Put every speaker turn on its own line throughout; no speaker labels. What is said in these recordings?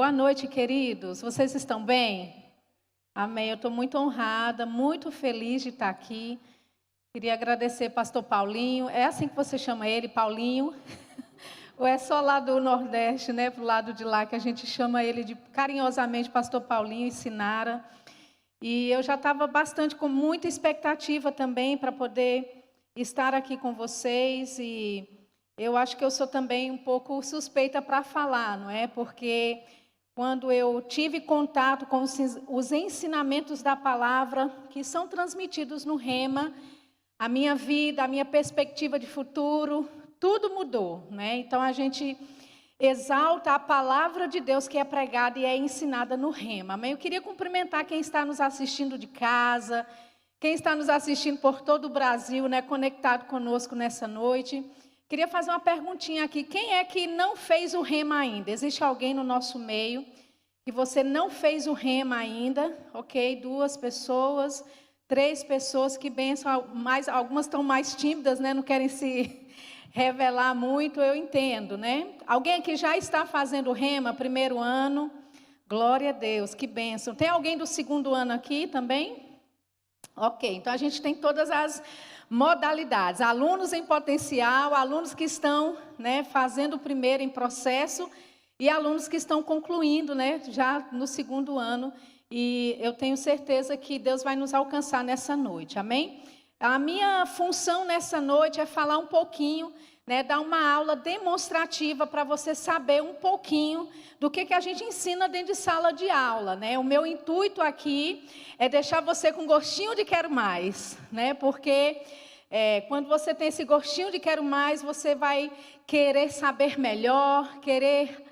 Boa noite, queridos. Vocês estão bem? Amém. Eu estou muito honrada, muito feliz de estar aqui. Queria agradecer pastor Paulinho. É assim que você chama ele, Paulinho? Ou é só lá do Nordeste, né? Pro lado de lá que a gente chama ele de carinhosamente pastor Paulinho e Sinara. E eu já estava com muita expectativa também para poder estar aqui com vocês. E eu acho que eu sou também um pouco suspeita para falar, não é? Porque quando eu tive contato com os ensinamentos da palavra que são transmitidos no Rema, a minha vida, a minha perspectiva de futuro, tudo mudou, né? Então a gente exalta a palavra de Deus que é pregada e é ensinada no Rema. Amém? Eu queria cumprimentar quem está nos assistindo de casa, quem está nos assistindo por todo o Brasil, né? Conectado conosco nessa noite. Queria fazer uma perguntinha aqui. Quem é que não fez o Rema ainda? Existe alguém no nosso meio que você não fez o Rema ainda? Ok, 2 pessoas, 3 pessoas, que bênção. Algumas estão mais tímidas, né? Não querem se revelar muito, eu entendo, né? Alguém aqui já está fazendo o Rema, 1º ano? Glória a Deus, que bênção. Tem alguém do 2º ano aqui também? Ok, então a gente tem todas as modalidades, alunos em potencial, alunos que estão, né, fazendo o 1º em processo e alunos que estão concluindo, né, já no 2º ano, e eu tenho certeza que Deus vai nos alcançar nessa noite, amém? A minha função nessa noite é falar um pouquinho, né, dar uma aula demonstrativa para você saber um pouquinho do que a gente ensina dentro de sala de aula, né? O meu intuito aqui é deixar você com gostinho de quero mais, né? Porque quando você tem esse gostinho de quero mais, você vai querer saber melhor, querer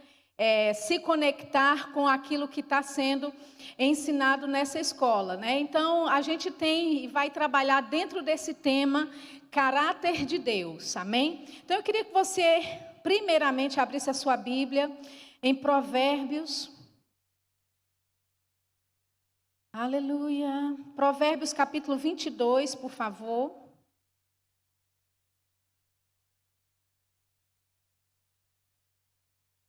se conectar com aquilo que está sendo ensinado nessa escola, né? Então, a gente tem e vai trabalhar dentro desse tema, caráter de Deus, amém? Então, eu queria que você, primeiramente, abrisse a sua Bíblia em Provérbios. Aleluia. Provérbios capítulo 22, por favor.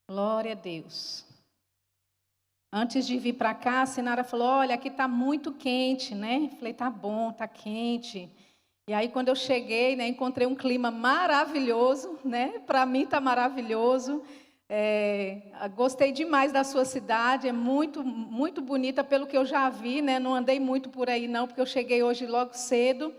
Glória a Deus. Antes de vir para cá, a Sinara falou, olha, aqui está muito quente, né? Falei, tá bom, tá quente. E aí, quando eu cheguei, né, encontrei um clima maravilhoso, né? Para mim está maravilhoso. Gostei demais da sua cidade, é muito, muito bonita pelo que eu já vi, né? Não andei muito por aí não, porque eu cheguei hoje logo cedo.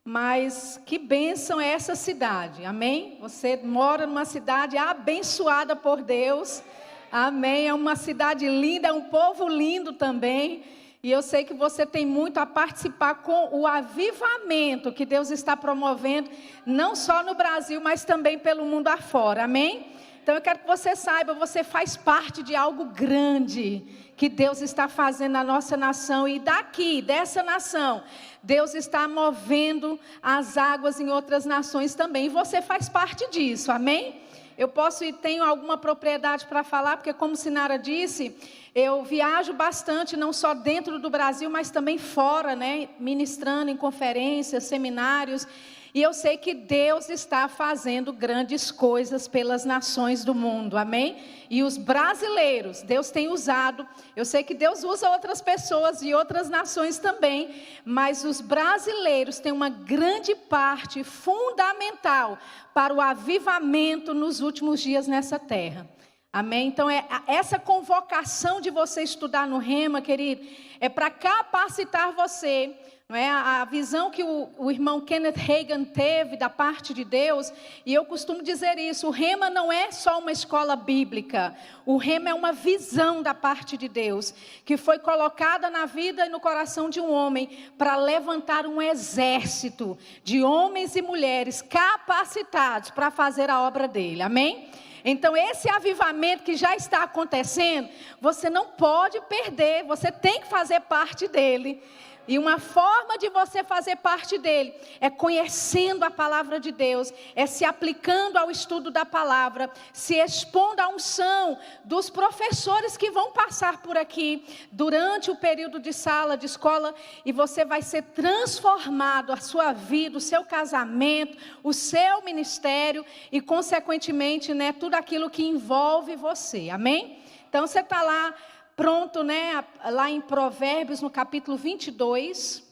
Mas que bênção é essa cidade, amém? Você mora numa cidade abençoada por Deus, amém? É uma cidade linda, é um povo lindo também. E eu sei que você tem muito a participar com o avivamento que Deus está promovendo, não só no Brasil, mas também pelo mundo afora, amém? Então eu quero que você saiba, você faz parte de algo grande que Deus está fazendo na nossa nação. E daqui, dessa nação, Deus está movendo as águas em outras nações também. E você faz parte disso, amém? Eu posso e tenho alguma propriedade para falar, porque como Sinara disse, eu viajo bastante, não só dentro do Brasil, mas também fora, né? Ministrando em conferências, seminários. E eu sei que Deus está fazendo grandes coisas pelas nações do mundo, amém? E os brasileiros, Deus tem usado, eu sei que Deus usa outras pessoas e outras nações também, mas os brasileiros têm uma grande parte fundamental para o avivamento nos últimos dias nessa terra. Amém? Então, essa convocação de você estudar no Rema, querido, é para capacitar você. Não é? A visão que o irmão Kenneth Hagin teve da parte de Deus, e eu costumo dizer isso, o Rema não é só uma escola bíblica, o Rema é uma visão da parte de Deus, que foi colocada na vida e no coração de um homem, para levantar um exército de homens e mulheres capacitados para fazer a obra dele, amém? Então esse avivamento que já está acontecendo, você não pode perder, você tem que fazer parte dele. E uma forma de você fazer parte dele é conhecendo a palavra de Deus, é se aplicando ao estudo da palavra, se expondo à unção dos professores que vão passar por aqui durante o período de sala, de escola, e você vai ser transformado, a sua vida, o seu casamento, o seu ministério e consequentemente, né, tudo aquilo que envolve você, amém? Então você está lá pronto, né? Lá em Provérbios, no capítulo 22.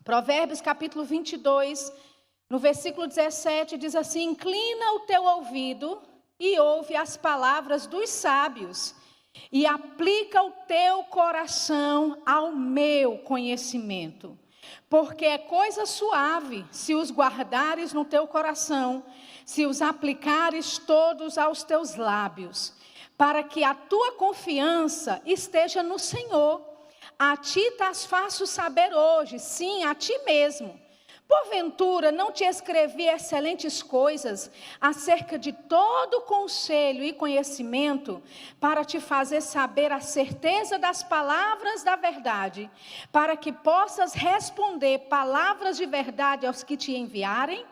Provérbios, capítulo 22, no versículo 17, diz assim: inclina o teu ouvido e ouve as palavras dos sábios, e aplica o teu coração ao meu conhecimento. Porque é coisa suave se os guardares no teu coração, se os aplicares todos aos teus lábios, para que a tua confiança esteja no Senhor. A ti t'as faço saber hoje, sim, a ti mesmo. Porventura não te escrevi excelentes coisas acerca de todo conselho e conhecimento, para te fazer saber a certeza das palavras da verdade, para que possas responder palavras de verdade aos que te enviarem?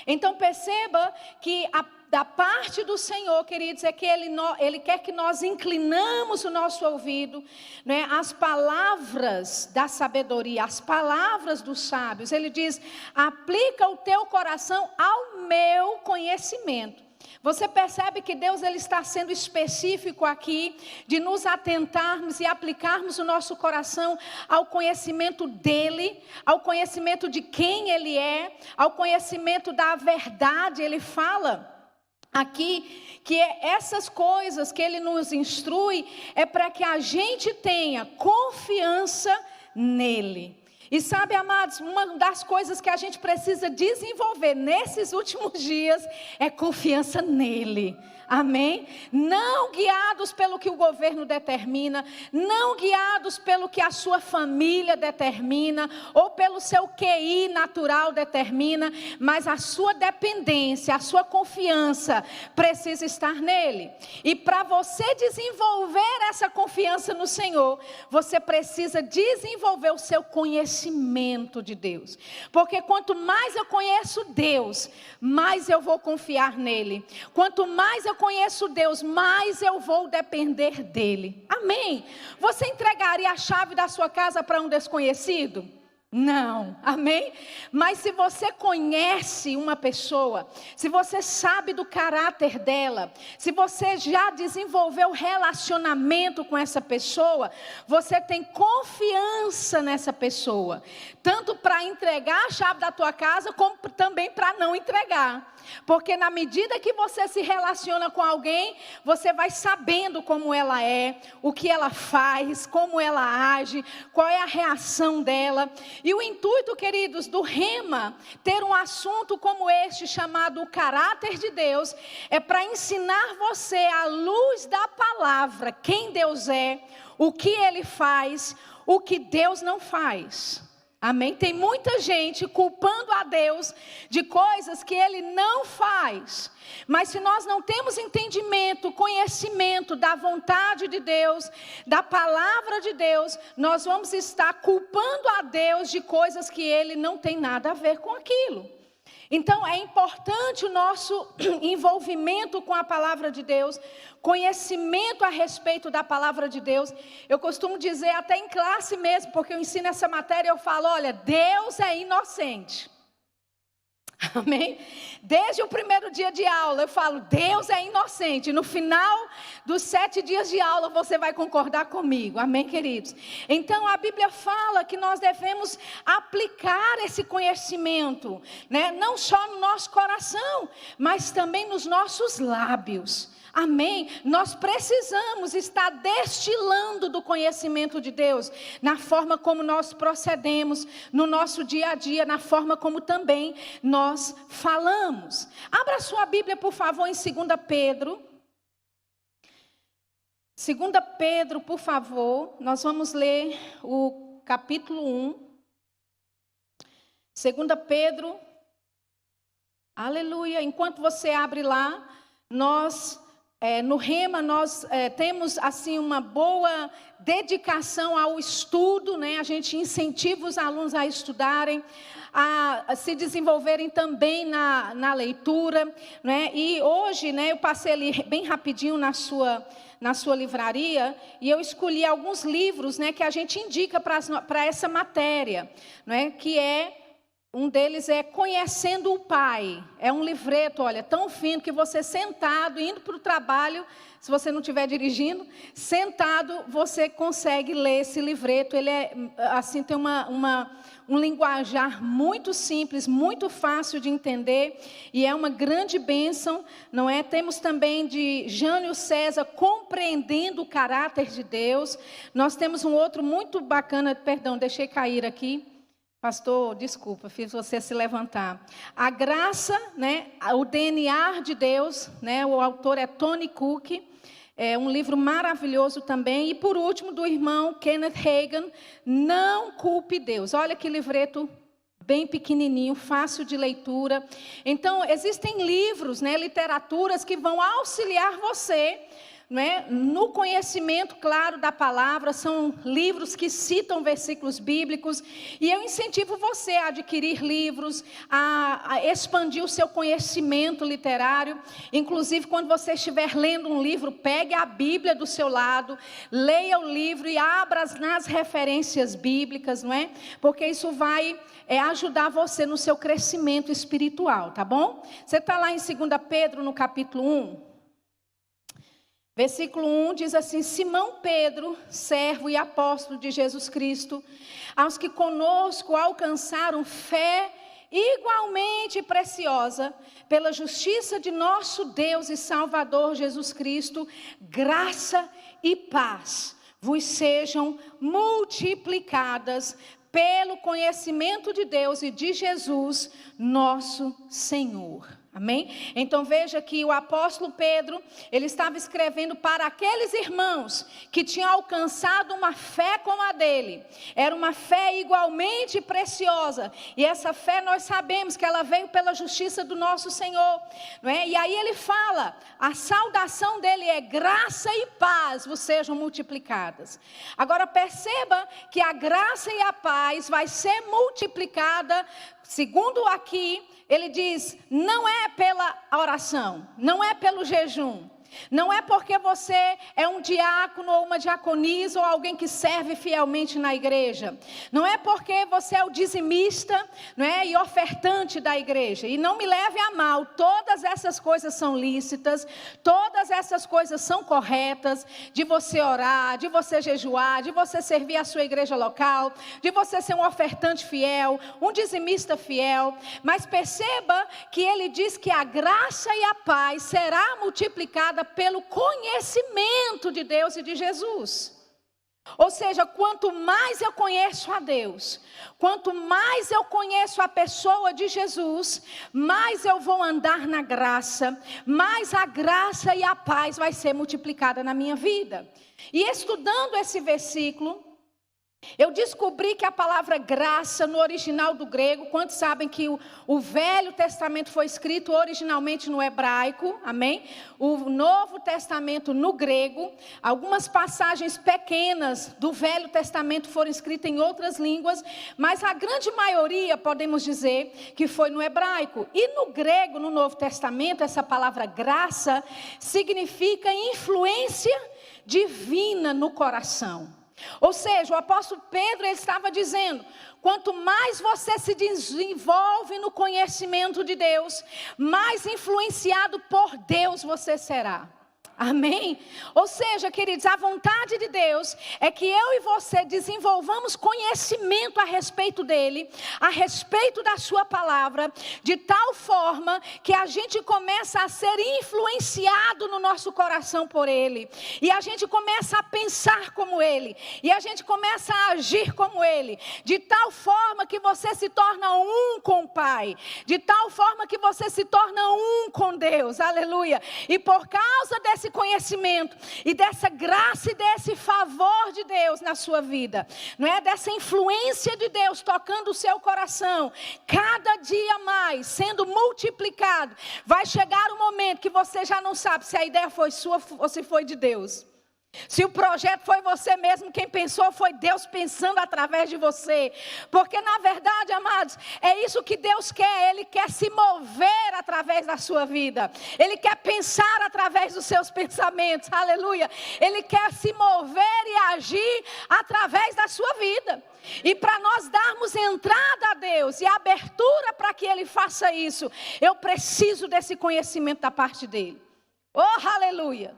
Então perceba que da parte do Senhor, queridos, é que Ele quer que nós inclinamos o nosso ouvido, né, às palavras da sabedoria, às palavras dos sábios. Ele diz: aplica o teu coração ao meu conhecimento. Você percebe que Deus ele está sendo específico aqui, de nos atentarmos e aplicarmos o nosso coração ao conhecimento dEle, ao conhecimento de quem Ele é, ao conhecimento da verdade. Ele fala aqui que essas coisas que Ele nos instrui é para que a gente tenha confiança nele. E sabe, amados, uma das coisas que a gente precisa desenvolver nesses últimos dias é confiança nele. Amém? Não guiados pelo que o governo determina, não guiados pelo que a sua família determina, ou pelo seu QI natural determina, mas a sua dependência, a sua confiança precisa estar nele. E para você desenvolver essa confiança no Senhor, você precisa desenvolver o seu conhecimento de Deus. Porque quanto mais eu conheço Deus, mais eu vou confiar nele. Quanto mais eu conheço Deus, mais eu vou depender dele. Amém? Você entregaria a chave da sua casa para um desconhecido? Não, amém? Mas se você conhece uma pessoa, se você sabe do caráter dela, se você já desenvolveu relacionamento com essa pessoa, você tem confiança nessa pessoa, tanto para entregar a chave da tua casa, como também para não entregar. Porque na medida que você se relaciona com alguém, você vai sabendo como ela é, o que ela faz, como ela age, qual é a reação dela. E o intuito, queridos, do Rema, ter um assunto como este, chamado o caráter de Deus, é para ensinar você, à luz da palavra, quem Deus é, o que Ele faz, o que Deus não faz. Amém? Tem muita gente culpando a Deus de coisas que Ele não faz. Mas se nós não temos entendimento, conhecimento da vontade de Deus, da palavra de Deus, nós vamos estar culpando a Deus de coisas que Ele não tem nada a ver com aquilo. Então é importante o nosso envolvimento com a palavra de Deus, conhecimento a respeito da palavra de Deus. Eu costumo dizer até em classe mesmo, porque eu ensino essa matéria, eu falo: olha, Deus é inocente. Amém? Desde o primeiro dia de aula eu falo: Deus é inocente. No final dos 7 dias de aula você vai concordar comigo. Amém, queridos? Então a Bíblia fala que nós devemos aplicar esse conhecimento, né? Não só no nosso coração, mas também nos nossos lábios. Amém? Nós precisamos estar destilando do conhecimento de Deus, na forma como nós procedemos, no nosso dia a dia, na forma como também nós falamos. Abra sua Bíblia, por favor, em 2 Pedro. 2 Pedro, por favor, nós vamos ler o capítulo 1. 2 Pedro, aleluia. Enquanto você abre lá, nós... no Rema nós temos assim uma boa dedicação ao estudo, né? A gente incentiva os alunos a estudarem, a se desenvolverem também na leitura, né? E hoje, né, eu passei ali bem rapidinho na sua livraria, e eu escolhi alguns livros, né, que a gente indica para essa matéria, né, que é Um deles é Conhecendo o Pai. É um livreto, olha, tão fino que você sentado, indo para o trabalho, se você não estiver dirigindo, sentado, você consegue ler esse livreto. Ele é, assim, tem um linguajar muito simples, muito fácil de entender, e é uma grande bênção, não é? Temos também de Jânio César, Compreendendo o Caráter de Deus. Nós temos um outro muito bacana, perdão, deixei cair aqui. Pastor, desculpa, fiz você se levantar. A Graça, né, o DNA de Deus, né, o autor é Tony Cook, é um livro maravilhoso também. E por último, do irmão Kenneth Hagin, Não Culpe Deus. Olha que livreto bem pequenininho, fácil de leitura. Então, existem livros, né, literaturas que vão auxiliar você, né, no conhecimento claro da palavra. São livros que citam versículos bíblicos, e eu incentivo você a adquirir livros, a expandir o seu conhecimento literário. Inclusive, quando você estiver lendo um livro, pegue a Bíblia do seu lado, leia o livro e abra nas referências bíblicas, não é? Porque isso vai ajudar você no seu crescimento espiritual, tá bom? Você está lá em 2 Pedro, no capítulo 1. Versículo 1 diz assim: Simão Pedro, servo e apóstolo de Jesus Cristo, aos que conosco alcançaram fé igualmente preciosa, pela justiça de nosso Deus e Salvador Jesus Cristo, graça e paz vos sejam multiplicadas pelo conhecimento de Deus e de Jesus, nosso Senhor. Amém? Então veja que o apóstolo Pedro, ele estava escrevendo para aqueles irmãos que tinham alcançado uma fé como a dele. Era uma fé igualmente preciosa. E essa fé nós sabemos que ela veio pela justiça do nosso Senhor, não é? E aí ele fala, a saudação dele é graça e paz vos sejam multiplicadas. Agora perceba que a graça e a paz vai ser multiplicada, segundo aqui, ele diz, não é pela oração, não é pelo jejum, não é porque você é um diácono ou uma diaconisa ou alguém que serve fielmente na igreja. Não é porque você é o dizimista, não é, e ofertante da igreja. E não me leve a mal, todas essas coisas são lícitas, todas essas coisas são corretas, de você orar, de você jejuar, de você servir a sua igreja local, de você ser um ofertante fiel, um dizimista fiel. Mas perceba que ele diz que a graça e a paz será multiplicada pelo conhecimento de Deus e de Jesus. Ou seja, quanto mais eu conheço a Deus, quanto mais eu conheço a pessoa de Jesus, mais eu vou andar na graça, mais a graça e a paz vai ser multiplicada na minha vida. E estudando esse versículo, eu descobri que a palavra graça no original do grego, quantos sabem que o Velho Testamento foi escrito originalmente no hebraico, amém? O Novo Testamento no grego, algumas passagens pequenas do Velho Testamento foram escritas em outras línguas, mas a grande maioria, podemos dizer, que foi no hebraico. E no grego, no Novo Testamento, essa palavra graça significa influência divina no coração. Ou seja, o apóstolo Pedro, ele estava dizendo, quanto mais você se desenvolve no conhecimento de Deus, mais influenciado por Deus você será. Amém? Ou seja, queridos, a vontade de Deus é que eu e você desenvolvamos conhecimento a respeito dele, a respeito da sua palavra, de tal forma que a gente começa a ser influenciado no nosso coração por ele, e a gente começa a pensar como ele, e a gente começa a agir como ele, de tal forma que você se torna um com o Pai, de tal forma que você se torna um com Deus, aleluia. E por causa desse conhecimento e dessa graça e desse favor de Deus na sua vida, não é, dessa influência de Deus tocando o seu coração, cada dia mais sendo multiplicado, vai chegar um momento que você já não sabe se a ideia foi sua ou se foi de Deus. Se o projeto foi você mesmo quem pensou, foi Deus pensando através de você. Porque na verdade, amados, é isso que Deus quer. Ele quer se mover através da sua vida. Ele quer pensar através dos seus pensamentos. Aleluia. Ele quer se mover e agir através da sua vida. E para nós darmos entrada a Deus e abertura para que Ele faça isso, eu preciso desse conhecimento da parte dEle. Oh, aleluia.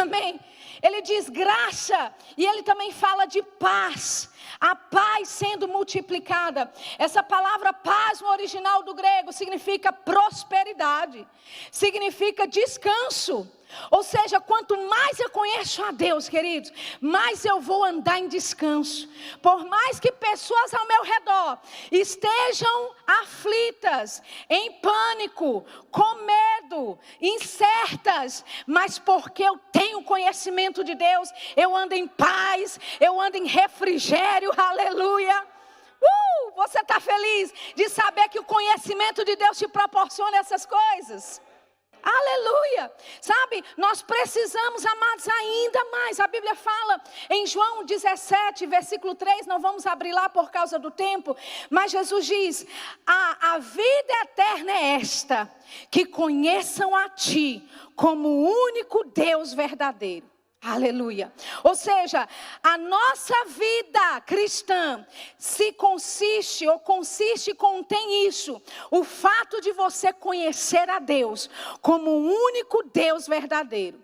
Amém. Ele diz graça e ele também fala de paz. A paz sendo multiplicada. Essa palavra paz no original do grego significa prosperidade. Significa descanso. Ou seja, quanto mais eu conheço a Deus, queridos, mais eu vou andar em descanso. Por mais que pessoas ao meu redor estejam aflitas, em pânico, com medo, incertas, mas porque eu tenho conhecimento de Deus, eu ando em paz, eu ando em refrigério, aleluia. Você está feliz de saber que o conhecimento de Deus te proporciona essas coisas? Aleluia, sabe, nós precisamos, amados, ainda mais. A Bíblia fala em João 17, versículo 3, não vamos abrir lá por causa do tempo, mas Jesus diz, a vida eterna é esta, que conheçam a Ti como o único Deus verdadeiro. Aleluia. Ou seja, a nossa vida cristã contém isso. O fato de você conhecer a Deus como o único Deus verdadeiro.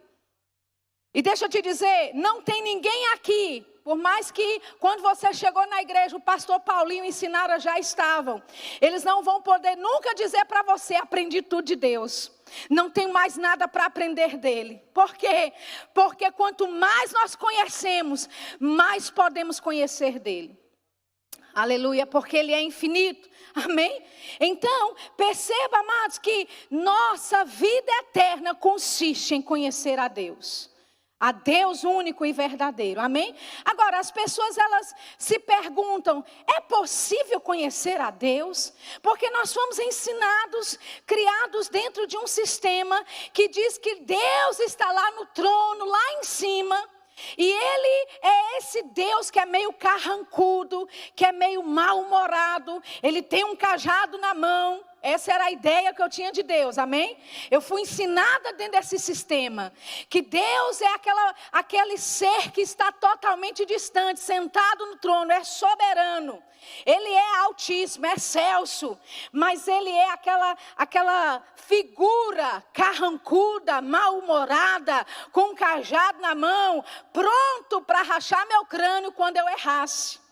E deixa eu te dizer, não tem ninguém aqui, por mais que quando você chegou na igreja, o pastor Paulinho e Sinara já estavam. Eles não vão poder nunca dizer para você, aprendi tudo de Deus. Não tem mais nada para aprender dele. Por quê? Porque quanto mais nós conhecemos, mais podemos conhecer dele. Aleluia, porque ele é infinito. Amém? Então, perceba, amados, que nossa vida eterna consiste em conhecer a Deus. A Deus único e verdadeiro, amém? Agora, as pessoas, elas se perguntam, é possível conhecer a Deus? Porque nós fomos ensinados, criados dentro de um sistema que diz que Deus está lá no trono, lá em cima. E Ele é esse Deus que é meio carrancudo, que é meio mal-humorado. Ele tem um cajado na mão. Essa era a ideia que eu tinha de Deus, amém? Eu fui ensinada dentro desse sistema, que Deus é aquele ser que está totalmente distante, sentado no trono, é soberano. Ele é altíssimo, é excelso, mas Ele é aquela figura carrancuda, mal-humorada, com um cajado na mão, pronto para rachar meu crânio quando eu errasse.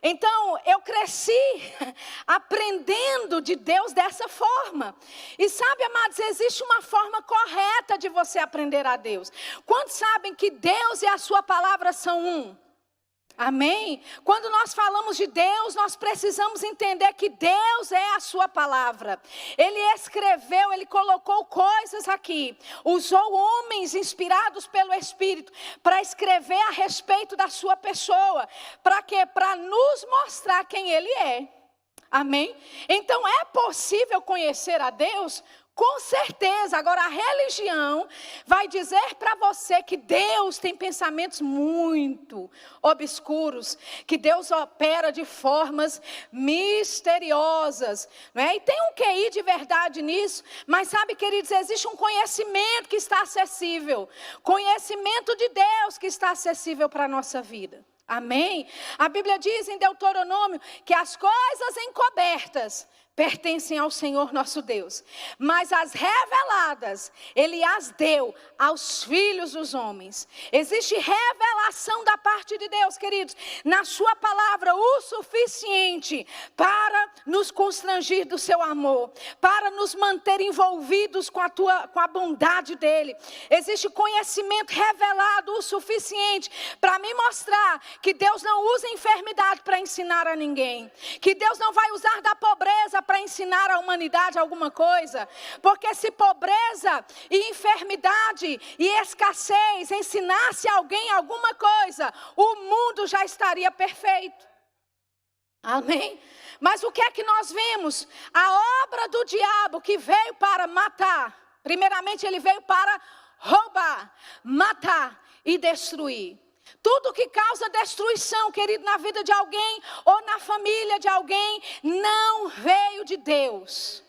Então, eu cresci aprendendo de Deus dessa forma. E sabe, amados, existe uma forma correta de você aprender a Deus. Quantos sabem que Deus e a sua palavra são um? Amém? Quando nós falamos de Deus, nós precisamos entender que Deus é a sua palavra. Ele escreveu, Ele colocou coisas aqui. Usou homens inspirados pelo Espírito para escrever a respeito da sua pessoa. Para quê? Para nos mostrar quem Ele é. Amém? Então é possível conhecer a Deus? Com certeza. Agora a religião vai dizer para você que Deus tem pensamentos muito obscuros, que Deus opera de formas misteriosas, né? E tem um QI de verdade nisso, mas sabe, queridos, existe um conhecimento que está acessível, conhecimento de Deus que está acessível para a nossa vida. Amém? A Bíblia diz em Deuteronômio que as coisas encobertas pertencem ao Senhor nosso Deus, mas as reveladas, Ele as deu aos filhos dos homens. Existe revelação da parte de Deus, queridos, na sua palavra, o suficiente para nos constrangir do seu amor, para nos manter envolvidos com a bondade dEle. Existe conhecimento revelado o suficiente para me mostrar que Deus não usa enfermidade para ensinar a ninguém, que Deus não vai usar da pobreza para ensinar à humanidade alguma coisa, porque se pobreza e enfermidade e escassez ensinasse a alguém alguma coisa, o mundo já estaria perfeito. Amém? Mas o que é que nós vemos? A obra do diabo que veio para matar. Primeiramente ele veio para roubar, matar e destruir. Tudo que causa destruição, querido, na vida de alguém ou na família de alguém, não veio de Deus.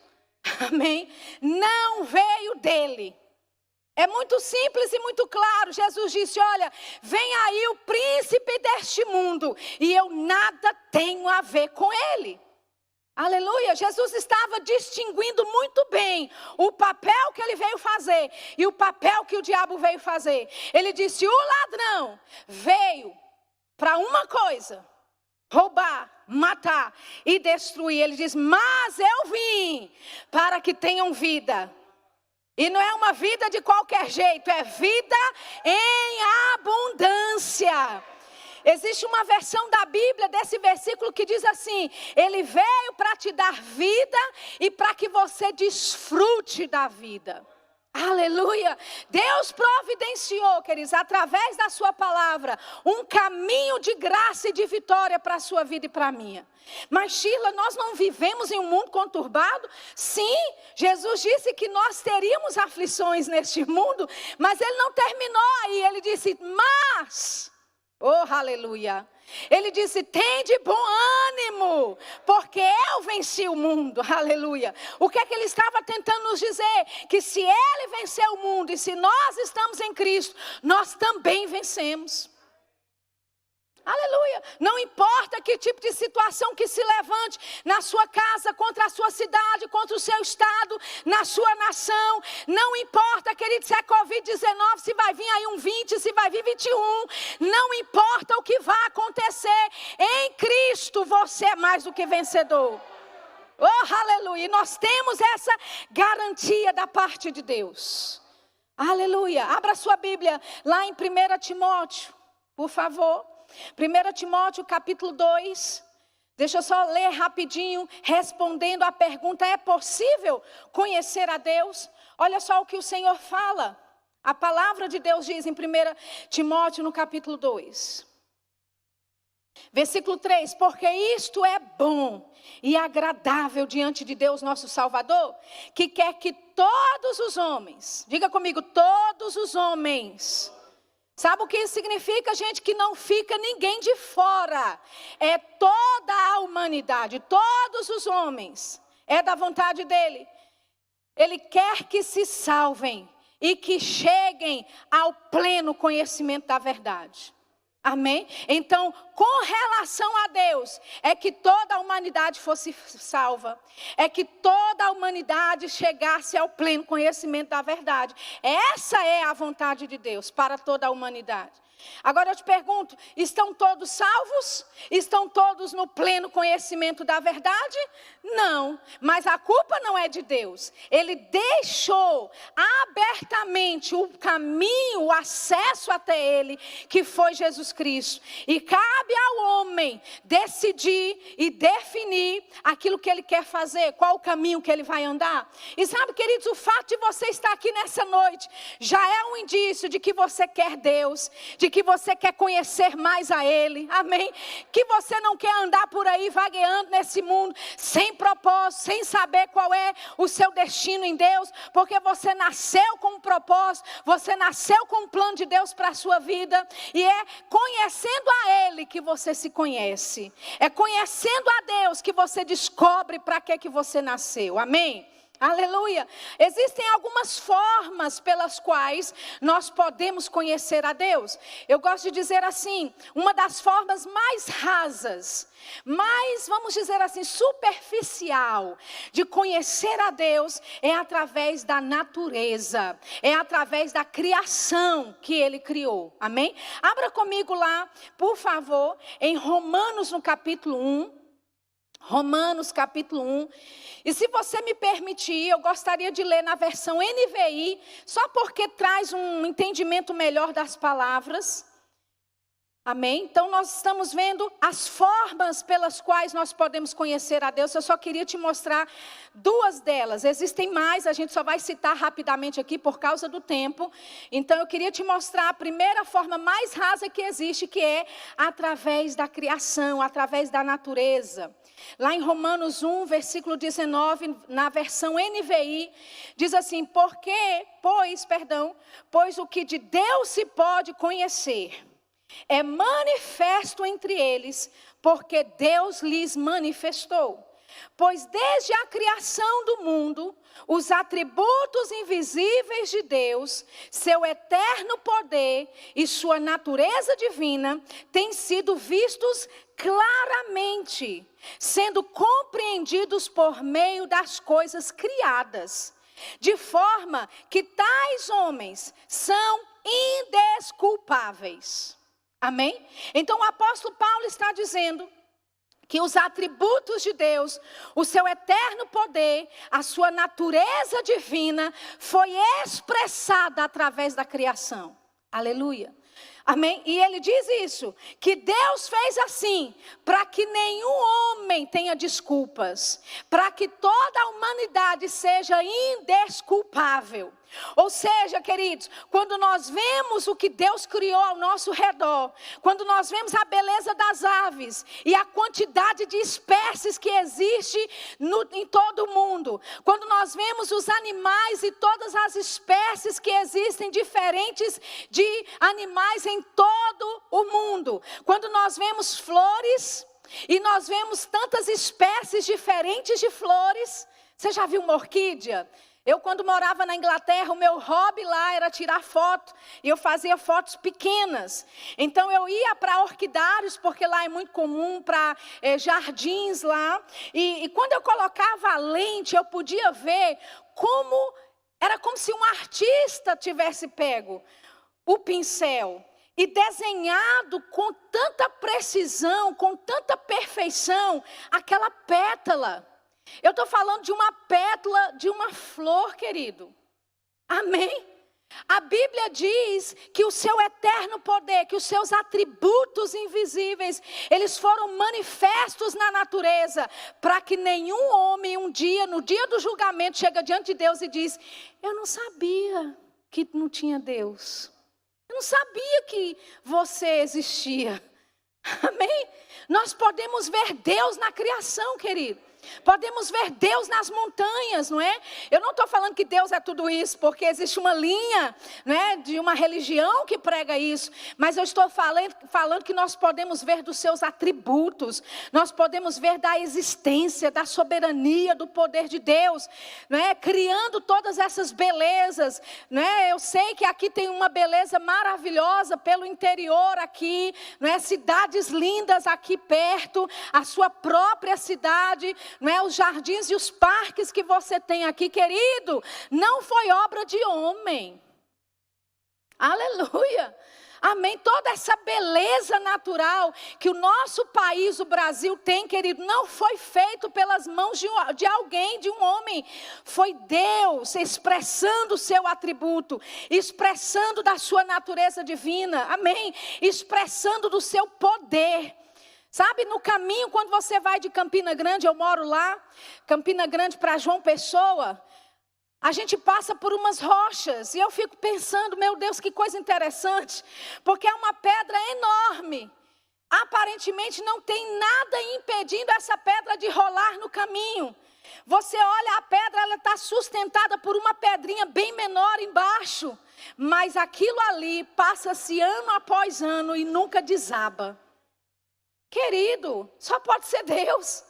Amém? Não veio dele. É muito simples e muito claro. Jesus disse, olha, vem aí o príncipe deste mundo e eu nada tenho a ver com ele. Aleluia, Jesus estava distinguindo muito bem o papel que ele veio fazer e o papel que o diabo veio fazer. Ele disse, o ladrão veio para uma coisa, roubar, matar e destruir. Ele diz, mas eu vim para que tenham vida. E não é uma vida de qualquer jeito, é vida em abundância. Existe uma versão da Bíblia desse versículo que diz assim, ele veio para te dar vida e para que você desfrute da vida. Aleluia! Deus providenciou, queridos, através da sua palavra, um caminho de graça e de vitória para a sua vida e para a minha. Mas Sheila, nós não vivemos em um mundo conturbado? Sim, Jesus disse que nós teríamos aflições neste mundo, mas ele não terminou aí, ele disse, mas... Oh, aleluia. Ele disse, tem de bom ânimo, porque eu venci o mundo, aleluia. O que é que ele estava tentando nos dizer? Que se ele venceu o mundo e se nós estamos em Cristo, nós também vencemos. Aleluia, não importa que tipo de situação que se levante na sua casa, contra a sua cidade, contra o seu estado, na sua nação. Não importa, querido, se é Covid-19, se vai vir aí um 20, se vai vir 21. Não importa o que vai acontecer, em Cristo você é mais do que vencedor. Oh, aleluia, e nós temos essa garantia da parte de Deus. Aleluia, abra sua Bíblia lá em 1 Timóteo, por favor. 1 Timóteo capítulo 2, deixa eu só ler rapidinho, respondendo à pergunta, é possível conhecer a Deus? Olha só o que o Senhor fala, a palavra de Deus diz em 1 Timóteo no capítulo 2, versículo 3, porque isto é bom e agradável diante de Deus nosso Salvador, que quer que todos os homens, diga comigo, todos os homens... Sabe o que isso significa, gente? Que não fica ninguém de fora. É toda a humanidade, todos os homens. É da vontade dele. Ele quer que se salvem e que cheguem ao pleno conhecimento da verdade. Amém? Então, com relação a Deus, é que toda a humanidade fosse salva. É que toda a humanidade chegasse ao pleno conhecimento da verdade. Essa é a vontade de Deus para toda a humanidade. Agora eu te pergunto, estão todos salvos? Estão todos no pleno conhecimento da verdade? Não, mas a culpa não é de Deus. Ele deixou abertamente o caminho, o acesso até ele, que foi Jesus Cristo. E cabe ao homem decidir e definir aquilo que ele quer fazer, qual o caminho que ele vai andar. E sabe, queridos, o fato de você estar aqui nessa noite já é um indício de que você quer Deus, de que você quer conhecer mais a Ele, amém? Que você não quer andar por aí vagueando nesse mundo, sem propósito, sem saber qual é o seu destino em Deus, porque você nasceu com um propósito, você nasceu com um plano de Deus para a sua vida, e é conhecendo a Ele que você se conhece, é conhecendo a Deus que você descobre para que você nasceu, amém? Aleluia! Existem algumas formas pelas quais nós podemos conhecer a Deus. Eu gosto de dizer assim, uma das formas mais rasas, mais, vamos dizer assim, superficial de conhecer a Deus é através da natureza, é através da criação que Ele criou. Amém? Abra comigo lá, por favor, em Romanos no capítulo 1. Romanos capítulo 1, e se você me permitir, eu gostaria de ler na versão NVI, só porque traz um entendimento melhor das palavras, amém? Então nós estamos vendo as formas pelas quais nós podemos conhecer a Deus. Eu só queria te mostrar duas delas, existem mais, a gente só vai citar rapidamente aqui por causa do tempo. Então eu queria te mostrar a primeira forma mais rasa que existe, que é através da criação, através da natureza. Lá em Romanos 1, versículo 19, na versão NVI, diz assim, pois o que de Deus se pode conhecer é manifesto entre eles, porque Deus lhes manifestou. Pois desde a criação do mundo, os atributos invisíveis de Deus, seu eterno poder e sua natureza divina têm sido vistos claramente, sendo compreendidos por meio das coisas criadas, de forma que tais homens são indesculpáveis. Amém? Então o apóstolo Paulo está dizendo que os atributos de Deus, o seu eterno poder, a sua natureza divina, foi expressada através da criação. Aleluia. Amém? E ele diz isso, que Deus fez assim, para que nenhum homem tenha desculpas, para que toda a humanidade seja indesculpável. Ou seja, queridos, quando nós vemos o que Deus criou ao nosso redor, quando nós vemos a beleza das aves e a quantidade de espécies que existe em todo o mundo, quando nós vemos os animais e todas as espécies que existem diferentes de animais em todo o mundo, quando nós vemos flores e nós vemos tantas espécies diferentes de flores. Você já viu uma orquídea? Eu, quando morava na Inglaterra, o meu hobby lá era tirar foto. E eu fazia fotos pequenas. Então, eu ia para orquidários, porque lá é muito comum, para jardins lá. E quando eu colocava a lente, eu podia ver era como se um artista tivesse pego o pincel e desenhado com tanta precisão, com tanta perfeição, aquela pétala. Eu estou falando de uma pétala de uma flor, querido. Amém? A Bíblia diz que o seu eterno poder, que os seus atributos invisíveis, eles foram manifestos na natureza, para que nenhum homem um dia, no dia do julgamento, chega diante de Deus e diz: eu não sabia que não tinha Deus. Eu não sabia que você existia. Amém? Nós podemos ver Deus na criação, querido. Podemos ver Deus nas montanhas, não é? Eu não estou falando que Deus é tudo isso, porque existe uma linha, não é, de uma religião que prega isso. Mas eu estou falando que nós podemos ver dos seus atributos. Nós podemos ver da existência, da soberania, do poder de Deus, não é? Criando todas essas belezas, não é? Eu sei que aqui tem uma beleza maravilhosa pelo interior aqui, não é? Cidades lindas aqui perto, a sua própria cidade, não é? Os jardins e os parques que você tem aqui, querido, não foi obra de homem. Aleluia. Amém. Toda essa beleza natural que o nosso país, o Brasil, tem, querido, não foi feito pelas mãos de alguém, de um homem. Foi Deus expressando o seu atributo, expressando da sua natureza divina. Amém. Expressando do seu poder. Sabe, no caminho, quando você vai de Campina Grande, eu moro lá, Campina Grande para João Pessoa, a gente passa por umas rochas, e eu fico pensando, meu Deus, que coisa interessante, porque é uma pedra enorme. Aparentemente não tem nada impedindo essa pedra de rolar no caminho. Você olha a pedra, ela está sustentada por uma pedrinha bem menor embaixo, mas aquilo ali passa-se ano após ano e nunca desaba. Querido, só pode ser Deus.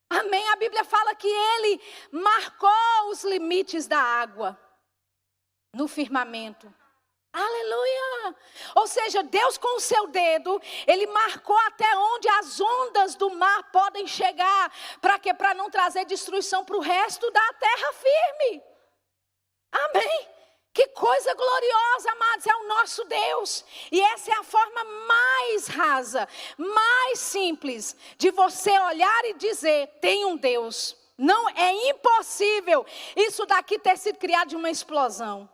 Amém? A Bíblia fala que Ele marcou os limites da água no firmamento. Aleluia! Ou seja, Deus com o seu dedo, Ele marcou até onde as ondas do mar podem chegar. Para quê? Para não trazer destruição para o resto da terra firme. Amém? Que coisa gloriosa, amados, é o nosso Deus. E essa é a forma mais rasa, mais simples de você olhar e dizer: tem um Deus. Não, é impossível isso daqui ter sido criado de uma explosão.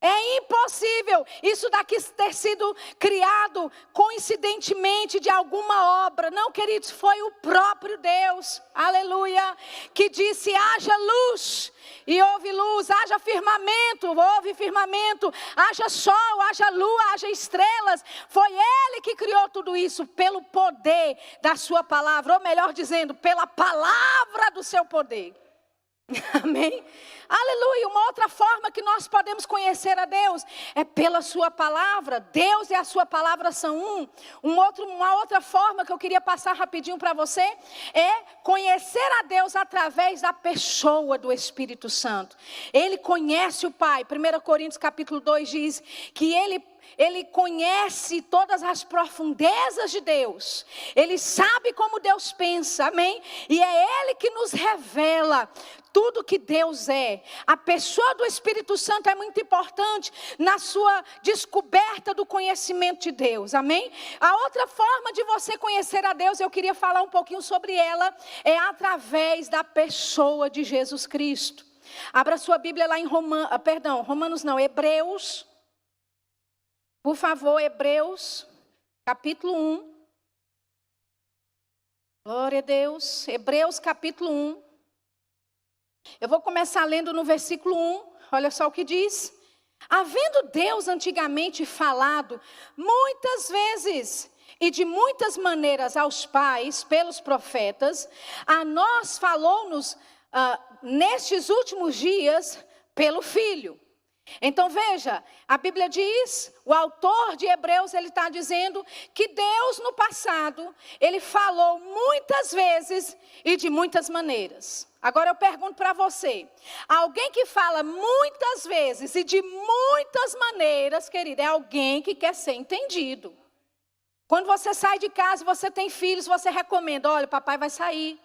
É impossível isso daqui ter sido criado coincidentemente de alguma obra. Não, queridos, foi o próprio Deus, aleluia, que disse: haja luz, e houve luz, haja firmamento, houve firmamento, haja sol, haja lua, haja estrelas. Foi Ele que criou tudo isso pelo poder da sua palavra, ou melhor dizendo, pela palavra do seu poder. Amém? Aleluia. Uma outra forma que nós podemos conhecer a Deus é pela sua palavra. Deus e a sua palavra são um. Uma outra forma que eu queria passar rapidinho para você é conhecer a Deus através da pessoa do Espírito Santo. Ele conhece o Pai. 1 Coríntios capítulo 2 diz que Ele conhece todas as profundezas de Deus. Ele sabe como Deus pensa, amém? E é Ele que nos revela tudo que Deus é. A pessoa do Espírito Santo é muito importante na sua descoberta do conhecimento de Deus, amém? A outra forma de você conhecer a Deus, eu queria falar um pouquinho sobre ela, é através da pessoa de Jesus Cristo. Abra sua Bíblia lá em Hebreus. Por favor, Hebreus, capítulo 1. Glória a Deus. Hebreus, capítulo 1. Eu vou começar lendo no versículo 1. Olha só o que diz. Havendo Deus antigamente falado muitas vezes e de muitas maneiras aos pais pelos profetas, a nós falou-nos nestes últimos dias pelo Filho. Então veja, a Bíblia diz, o autor de Hebreus, ele está dizendo que Deus no passado, ele falou muitas vezes e de muitas maneiras. Agora eu pergunto para você, alguém que fala muitas vezes e de muitas maneiras, querido, é alguém que quer ser entendido. Quando você sai de casa, você tem filhos, você recomenda, olha, o papai vai sair,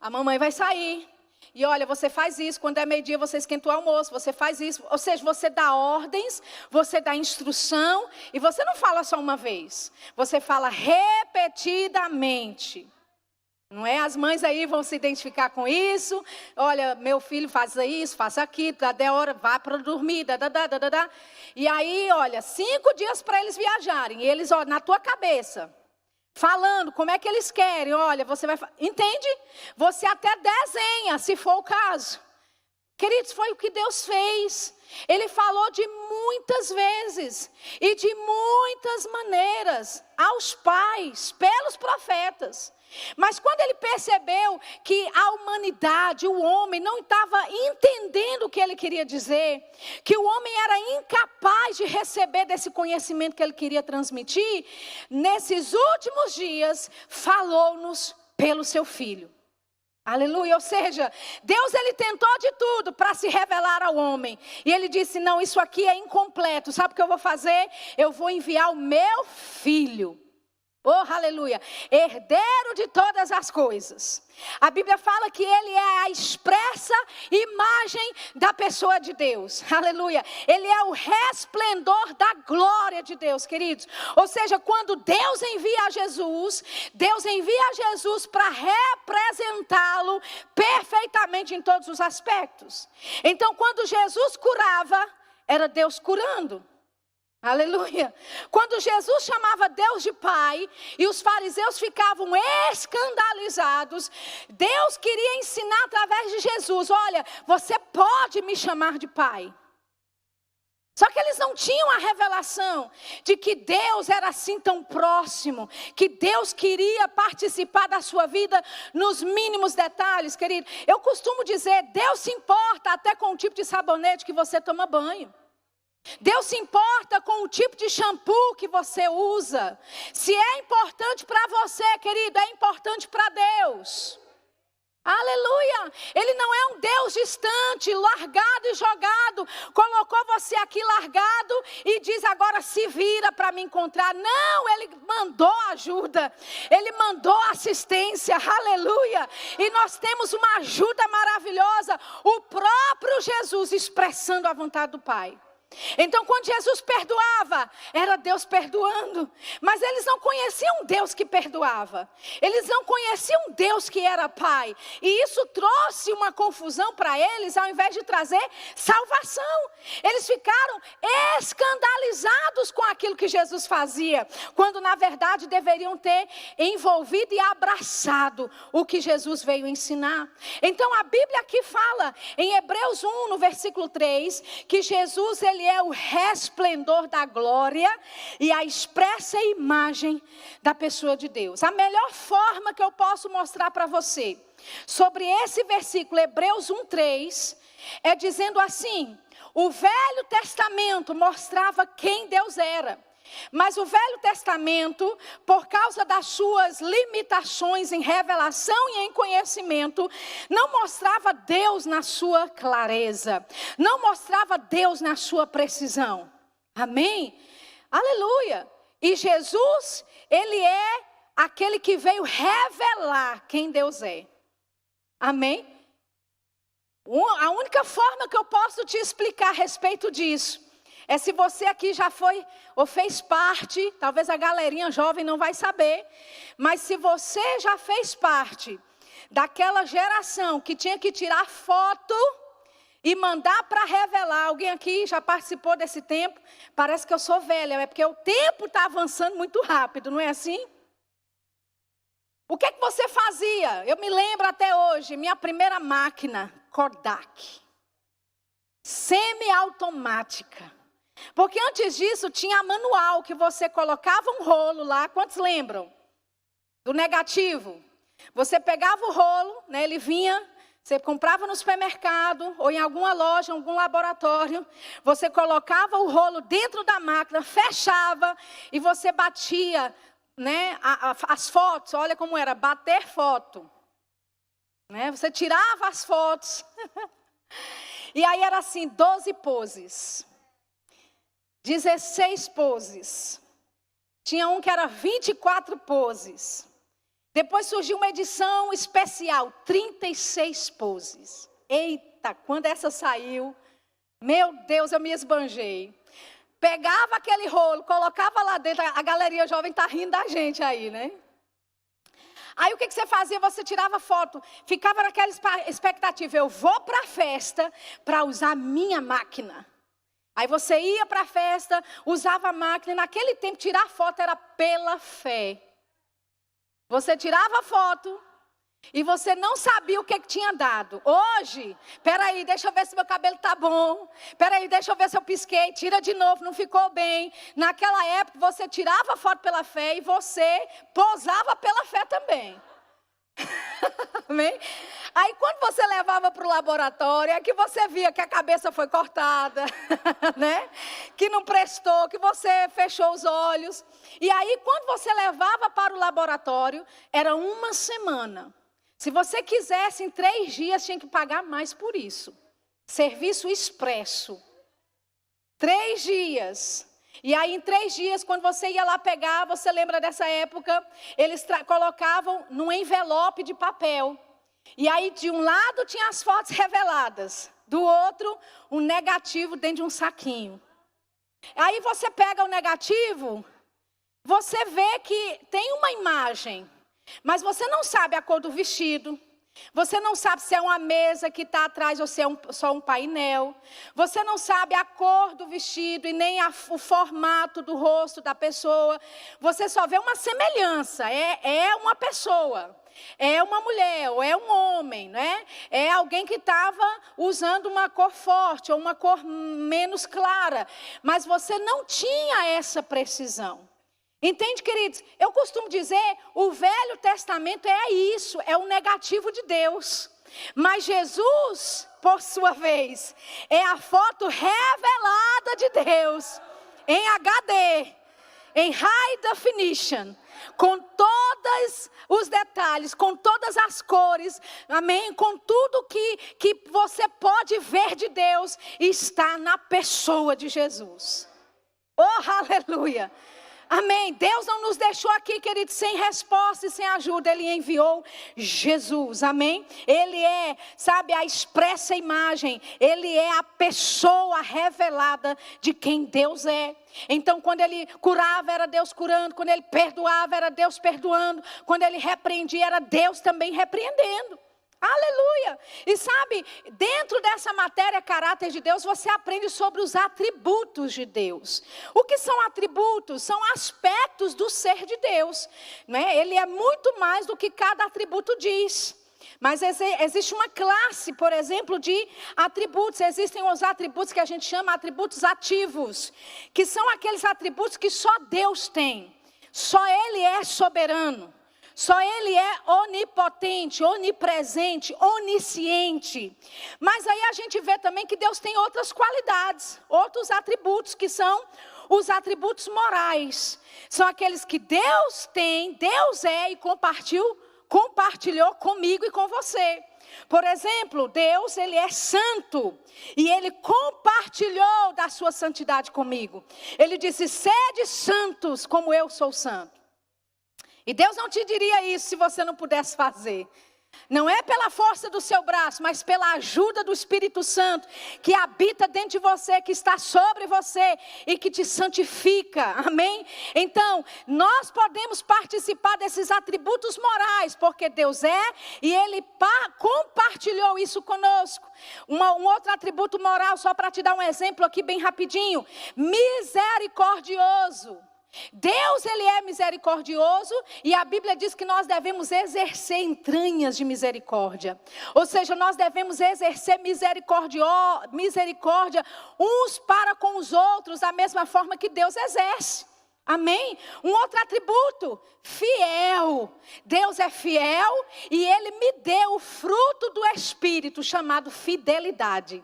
a mamãe vai sair. E olha, você faz isso, quando é meio-dia você esquenta o almoço, você faz isso. Ou seja, você dá ordens, você dá instrução, e você não fala só uma vez. Você fala repetidamente. Não é? As mães aí vão se identificar com isso. Olha, meu filho faz isso, faz aquilo, até a hora, vá para dormir, E aí, olha, 5 dias para eles viajarem. E eles, ó, na tua cabeça, falando como é que eles querem, olha, você vai... Entende? Você até desenha, se for o caso. Queridos, foi o que Deus fez. Ele falou de muitas vezes e de muitas maneiras aos pais, pelos profetas. Mas quando ele percebeu que a humanidade, o homem, não estava entendendo o que ele queria dizer, que o homem era incapaz de receber desse conhecimento que ele queria transmitir, nesses últimos dias, falou-nos pelo seu Filho. Aleluia, ou seja, Deus ele tentou de tudo para se revelar ao homem. E ele disse, não, isso aqui é incompleto, sabe o que eu vou fazer? Eu vou enviar o meu Filho. Oh, aleluia, herdeiro de todas as coisas. A Bíblia fala que ele é a expressa imagem da pessoa de Deus. Aleluia, ele é o resplendor da glória de Deus, queridos. Ou seja, quando Deus envia Jesus para representá-lo perfeitamente em todos os aspectos. Então, quando Jesus curava, era Deus curando. Aleluia. Quando Jesus chamava Deus de Pai e os fariseus ficavam escandalizados, Deus queria ensinar através de Jesus, olha, você pode me chamar de Pai. Só que eles não tinham a revelação de que Deus era assim tão próximo, que Deus queria participar da sua vida nos mínimos detalhes, querido. Eu costumo dizer, Deus se importa até com o tipo de sabonete que você toma banho. Deus se importa com o tipo de shampoo que você usa. Se é importante para você, querido, é importante para Deus. Aleluia! Ele não é um Deus distante, largado e jogado. Colocou você aqui largado e diz agora se vira para me encontrar. Não, Ele mandou ajuda. Ele mandou assistência. Aleluia! E nós temos uma ajuda maravilhosa. O próprio Jesus expressando a vontade do Pai. Então quando Jesus perdoava, era Deus perdoando. Mas eles não conheciam um Deus que perdoava. Eles não conheciam um Deus que era Pai. E isso trouxe uma confusão para eles, ao invés de trazer salvação. Eles ficaram escandalizados com aquilo que Jesus fazia, quando na verdade deveriam ter envolvido e abraçado o que Jesus veio ensinar. Então a Bíblia aqui fala, em Hebreus 1, no versículo 3, que Jesus ele é o resplendor da glória e a expressa imagem da pessoa de Deus. A melhor forma que eu posso mostrar para você sobre esse versículo, Hebreus 1:3, é dizendo assim: o Velho Testamento mostrava quem Deus era. Mas o Velho Testamento, por causa das suas limitações em revelação e em conhecimento, não mostrava Deus na sua clareza, não mostrava Deus na sua precisão. Amém? Aleluia! E Jesus, ele é aquele que veio revelar quem Deus é. Amém? A única forma que eu posso te explicar a respeito disso é se você aqui já foi ou fez parte, talvez a galerinha jovem não vai saber, mas se você já fez parte daquela geração que tinha que tirar foto e mandar para revelar. Alguém aqui já participou desse tempo? Parece que eu sou velha, é porque o tempo está avançando muito rápido, não é assim? O que você fazia? Eu me lembro até hoje, minha primeira máquina, Kodak, semiautomática. Porque antes disso tinha manual que você colocava um rolo lá. Quantos lembram? Do negativo. Você pegava o rolo, né, ele vinha, você comprava no supermercado ou em alguma loja, em algum laboratório. Você colocava o rolo dentro da máquina, fechava e você batia, né, as fotos. Olha como era, bater foto. Né, você tirava as fotos. E aí era assim, 12 poses. 16 poses. Tinha um que era 24 poses. Depois surgiu uma edição especial, 36 poses. Eita, quando essa saiu, meu Deus, eu me esbanjei. Pegava aquele rolo, colocava lá dentro, a galerinha jovem está rindo da gente aí, né? Aí o que você fazia? Você tirava foto, ficava naquela expectativa, eu vou para a festa para usar a minha máquina. Aí você ia para a festa, usava a máquina, e naquele tempo tirar foto era pela fé. Você tirava a foto e você não sabia o que tinha dado. Hoje, peraí, deixa eu ver se meu cabelo tá bom. Peraí, deixa eu ver se eu pisquei, tira de novo, não ficou bem. Naquela época você tirava a foto pela fé e você posava pela fé também. Amém? Aí quando você levava para o laboratório, é que você via que a cabeça foi cortada, né? Que não prestou, que você fechou os olhos. E aí quando você levava para o laboratório, era uma semana. Se você quisesse, em 3 dias, tinha que pagar mais por isso. Serviço expresso. 3 dias. E aí em 3 dias, quando você ia lá pegar, você lembra dessa época, eles colocavam num envelope de papel. E aí de um lado tinha as fotos reveladas, do outro um negativo dentro de um saquinho. Aí você pega o negativo, você vê que tem uma imagem, mas você não sabe a cor do vestido. Você não sabe se é uma mesa que está atrás ou se é só um painel. Você não sabe a cor do vestido e nem o formato do rosto da pessoa. Você só vê uma semelhança. É uma pessoa. É uma mulher ou é um homem, né? É alguém que estava usando uma cor forte ou uma cor menos clara. Mas você não tinha essa precisão. Entende, queridos? Eu costumo dizer, o Velho Testamento é isso, é o negativo de Deus. Mas Jesus, por sua vez, é a foto revelada de Deus, em HD, em High Definition, com todos os detalhes, com todas as cores, amém? Com tudo que você pode ver de Deus, está na pessoa de Jesus. Oh, aleluia! Amém. Deus não nos deixou aqui, querido, sem resposta e sem ajuda. Ele enviou Jesus. Amém. Ele é, sabe, a expressa imagem. Ele é a pessoa revelada de quem Deus é. Então, quando ele curava, era Deus curando. Quando ele perdoava, era Deus perdoando. Quando ele repreendia, era Deus também repreendendo. Aleluia! E sabe, dentro dessa matéria caráter de Deus, você aprende sobre os atributos de Deus. O que são atributos? São aspectos do ser de Deus, né? Ele é muito mais do que cada atributo diz. Mas existe uma classe, por exemplo, de atributos. Existem os atributos que a gente chama atributos ativos, que são aqueles atributos que só Deus tem. Só Ele é soberano. Só Ele é onipotente, onipresente, onisciente. Mas aí a gente vê também que Deus tem outras qualidades, outros atributos que são os atributos morais. São aqueles que Deus tem, Deus é e compartilhou comigo e com você. Por exemplo, Deus, Ele é santo e Ele compartilhou da sua santidade comigo. Ele disse, sede santos como eu sou santo. E Deus não te diria isso se você não pudesse fazer. Não é pela força do seu braço, mas pela ajuda do Espírito Santo, que habita dentro de você, que está sobre você e que te santifica, amém? Então, nós podemos participar desses atributos morais, porque Deus é e Ele compartilhou isso conosco. Um outro atributo moral, só para te dar um exemplo aqui bem rapidinho, misericordioso. Deus, Ele é misericordioso e a Bíblia diz que nós devemos exercer entranhas de misericórdia. Ou seja, nós devemos exercer misericórdia uns para com os outros, da mesma forma que Deus exerce. Amém? Um outro atributo, fiel. Deus é fiel e Ele me deu o fruto do Espírito chamado fidelidade.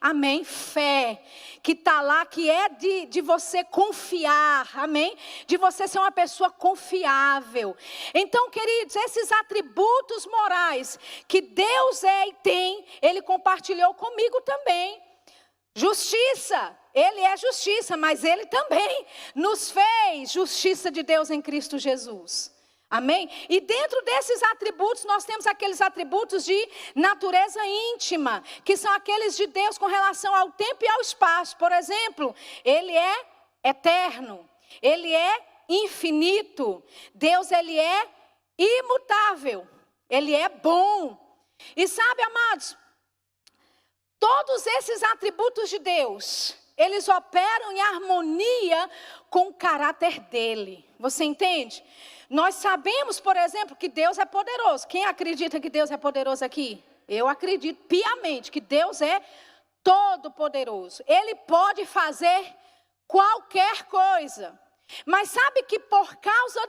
Amém? Fé, que está lá, que é de você confiar, amém? De você ser uma pessoa confiável. Então, queridos, esses atributos morais que Deus é e tem, Ele compartilhou comigo também. Justiça, Ele é justiça, mas Ele também nos fez justiça de Deus em Cristo Jesus. Amém? E dentro desses atributos, nós temos aqueles atributos de natureza íntima, que são aqueles de Deus com relação ao tempo e ao espaço. Por exemplo, Ele é eterno, Ele é infinito, Deus, Ele é imutável, Ele é bom. E sabe, amados, todos esses atributos de Deus, eles operam em harmonia com o caráter dEle. Você entende? Nós sabemos, por exemplo, que Deus é poderoso. Quem acredita que Deus é poderoso aqui? Eu acredito piamente que Deus é todo poderoso. Ele pode fazer qualquer coisa. Mas sabe que por causa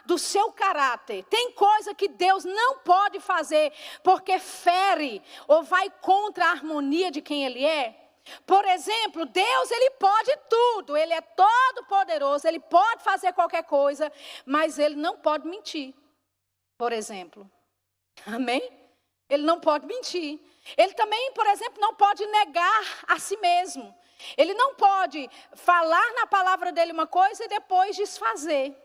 do seu caráter, tem coisa que Deus não pode fazer, porque fere ou vai contra a harmonia de quem Ele é. Por exemplo, Deus, Ele pode tudo, Ele é todo poderoso, Ele pode fazer qualquer coisa, mas Ele não pode mentir, por exemplo. Amém? Ele não pode mentir. Ele também, por exemplo, não pode negar a si mesmo. Ele não pode falar na palavra dele uma coisa e depois desfazer.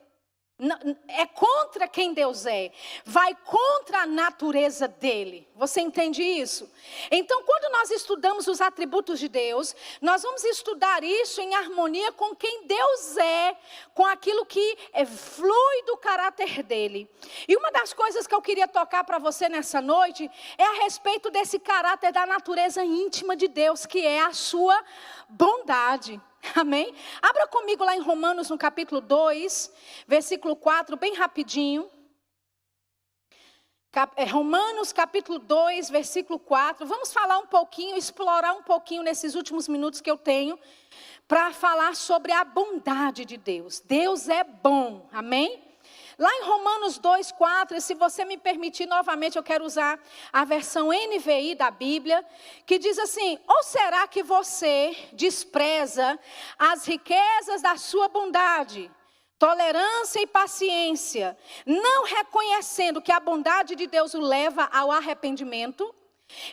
É contra quem Deus é. Vai contra a natureza dele. Você entende isso? Então, quando nós estudamos os atributos de Deus, nós vamos estudar isso em harmonia com quem Deus é, com aquilo que flui do caráter dele. E uma das coisas que eu queria tocar para você nessa noite é a respeito desse caráter da natureza íntima de Deus, que é a sua bondade. Amém? Abra comigo lá em Romanos no capítulo 2, versículo 4, bem rapidinho. Romanos capítulo 2, versículo 4. Vamos falar um pouquinho, explorar um pouquinho nesses últimos minutos que eu tenho, para falar sobre a bondade de Deus. Deus é bom, amém? Lá em Romanos 2, 4, e se você me permitir novamente, eu quero usar a versão NVI da Bíblia, que diz assim: ou será que você despreza as riquezas da sua bondade, tolerância e paciência, não reconhecendo que a bondade de Deus o leva ao arrependimento?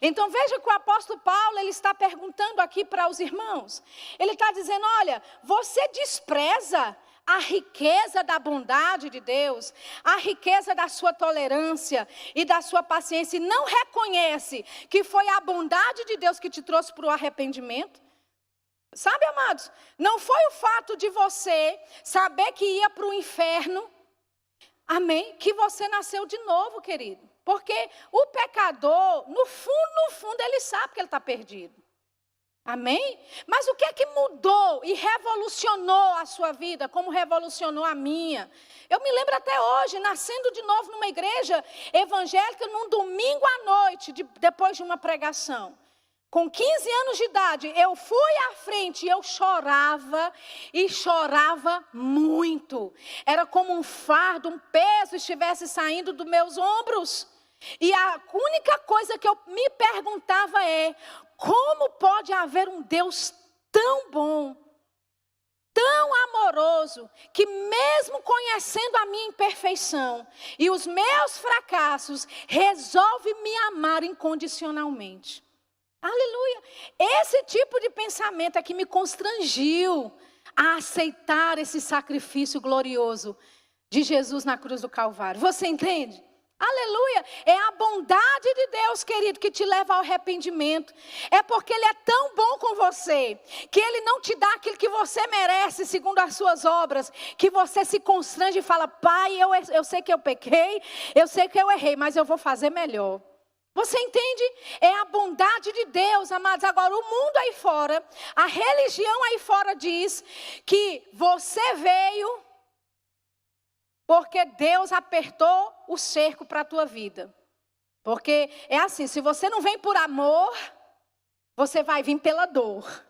Então veja que o apóstolo Paulo, ele está perguntando aqui para os irmãos. Ele está dizendo, olha, você despreza a riqueza da bondade de Deus, a riqueza da sua tolerância e da sua paciência, e não reconhece que foi a bondade de Deus que te trouxe para o arrependimento? Sabe, amados, não foi o fato de você saber que ia para o inferno, amém, que você nasceu de novo, querido. Porque o pecador, no fundo, ele sabe que ele está perdido. Amém? Mas o que é que mudou e revolucionou a sua vida, como revolucionou a minha? Eu me lembro até hoje, nascendo de novo numa igreja evangélica, num domingo à noite, depois de uma pregação. Com 15 anos de idade, eu fui à frente e eu chorava, e chorava muito. Era como um fardo, um peso estivesse saindo dos meus ombros. E a única coisa que eu me perguntava é, como pode haver um Deus tão bom, tão amoroso, que mesmo conhecendo a minha imperfeição e os meus fracassos, resolve me amar incondicionalmente. Aleluia! Esse tipo de pensamento é que me constrangiu a aceitar esse sacrifício glorioso de Jesus na cruz do Calvário. Você entende? Aleluia! É a bondade de Deus, querido, que te leva ao arrependimento. É porque Ele é tão bom com você, que Ele não te dá aquilo que você merece, segundo as suas obras, que você se constrange e fala, Pai, eu sei que eu pequei, eu sei que eu errei, mas eu vou fazer melhor. Você entende? É a bondade de Deus, amados. Agora, o mundo aí fora, a religião aí fora diz que você veio porque Deus apertou o cerco para a tua vida. Porque é assim, se você não vem por amor, você vai vir pela dor.